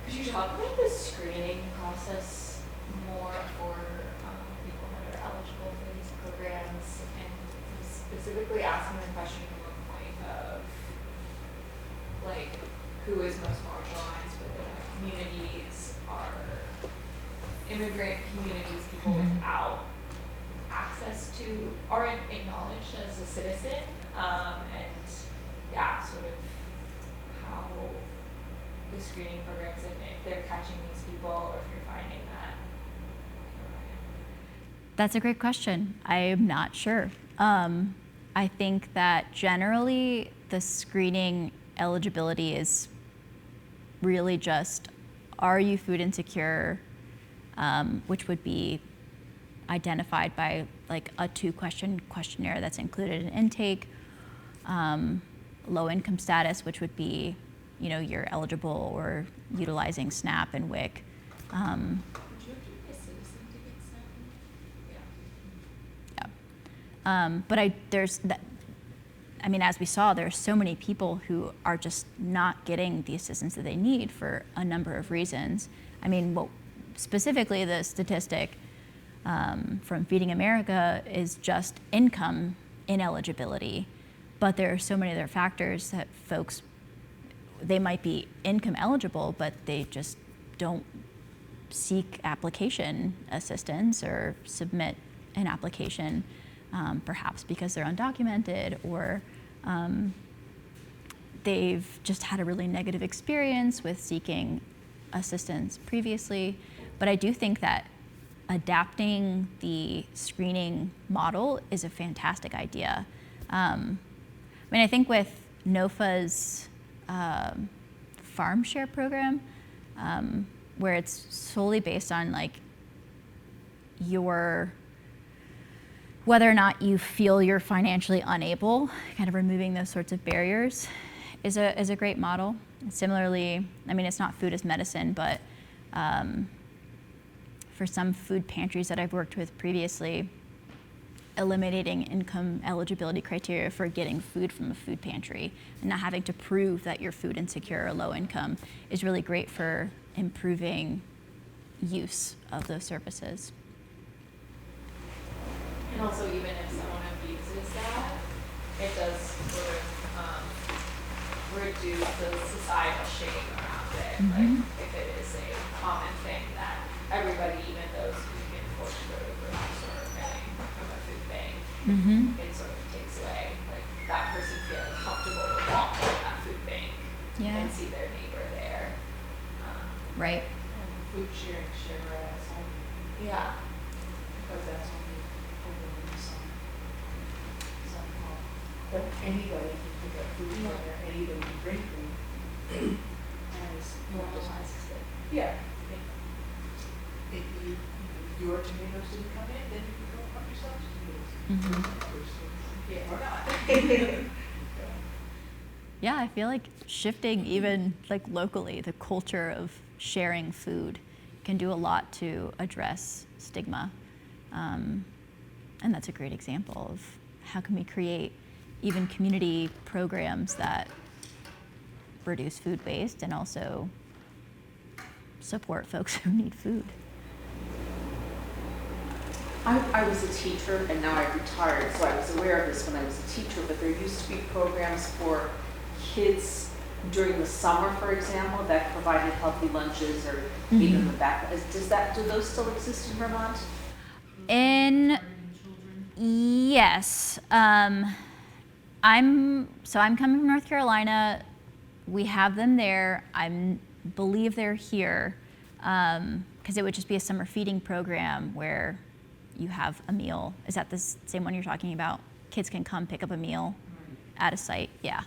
Could you talk about the screening process more for people that are eligible for these programs, and specifically asking the question from a point of like who is most marginalized within the communities, are immigrant communities, people without access to, aren't acknowledged as a citizen, and yeah, sort of how the screening programs, and if they're catching these people or if you're finding that. That's a great question. I'm not sure. I think that generally the screening eligibility is really just, are you food insecure, which would be identified by like a 2-question questionnaire that's included in intake. Low income status, which would be, you're eligible or utilizing SNAP and WIC. Would you have to be a citizen to get SNAP? Yeah. But as we saw, there's so many people who are just not getting the assistance that they need for a number of reasons. Specifically the statistic from Feeding America is just income ineligibility, but there are so many other factors that folks, they might be income eligible, but they just don't seek application assistance or submit an application, perhaps because they're undocumented or they've just had a really negative experience with seeking assistance previously. But I do think that adapting the screening model is a fantastic idea. I think with NOFA's farm share program, where it's solely based on whether or not you feel you're financially unable, kind of removing those sorts of barriers is a great model. Similarly, it's not food as medicine, but for some food pantries that I've worked with previously, eliminating income eligibility criteria for getting food from a food pantry and not having to prove that you're food insecure or low income is really great for improving use of those services. And also, even if someone abuses that, it does sort of reduce the societal shame around it. Mm-hmm. Like, if it is a common thing that everybody, even those who can afford to go to the grocery store, are getting from a food bank, Mm-hmm. it sort of takes away, that person feeling comfortable with walking to that food bank Yeah. and see their neighbor there. Right. And food sharing, share at home, Yeah. because that's only over some home. But anybody can pick up food from there, and anybody can bring food. And it's Normalizes it. yeah. If your tomatoes didn't come in, then you can go help yourself to tomatoes. Mm-hmm. Yeah, or not. Yeah, I feel like shifting even locally, the culture of sharing food can do a lot to address stigma. And that's a great example of how can we create even community programs that reduce food waste and also support folks who need food. I was a teacher and now I've retired, so I was aware of this when I was a teacher, but there used to be programs for kids during the summer, for example, that provided healthy lunches or even the back. Do those still exist in Vermont? Yes. I'm coming from North Carolina. We have them there. I believe they're here because it would just be a summer feeding program where you have a meal. Is that the same one you're talking about? Kids can come pick up a meal at a site. Yeah.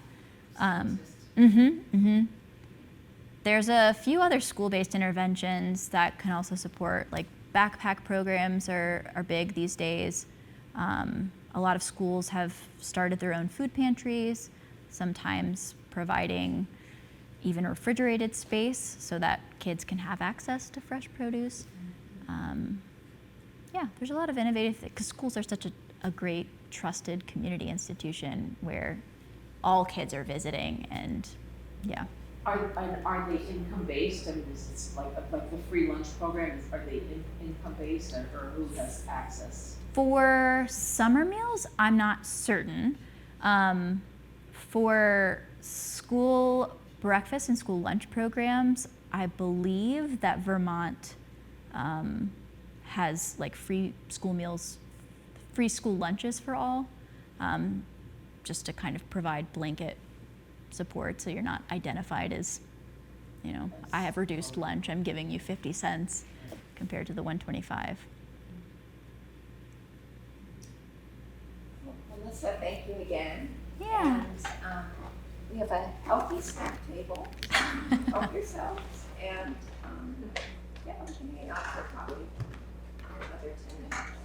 There's a few other school-based interventions that can also support, backpack programs are big these days. A lot of schools have started their own food pantries, sometimes providing even refrigerated space so that kids can have access to fresh produce. Yeah, there's a lot of innovative, because schools are such a great, trusted community institution where all kids are visiting, and yeah. Are they income based? Is it like the free lunch program? Are they income based, or who has access? For summer meals, I'm not certain. For school breakfast and school lunch programs, I believe that Vermont has free school meals, free school lunches for all, just to kind of provide blanket support so you're not identified as, I have reduced lunch, I'm giving you 50 cents compared to the 125. Melissa, thank you again. Yeah. And we have a healthy snack table. Help yourselves, and yeah, we can hang out for probably another 10 minutes.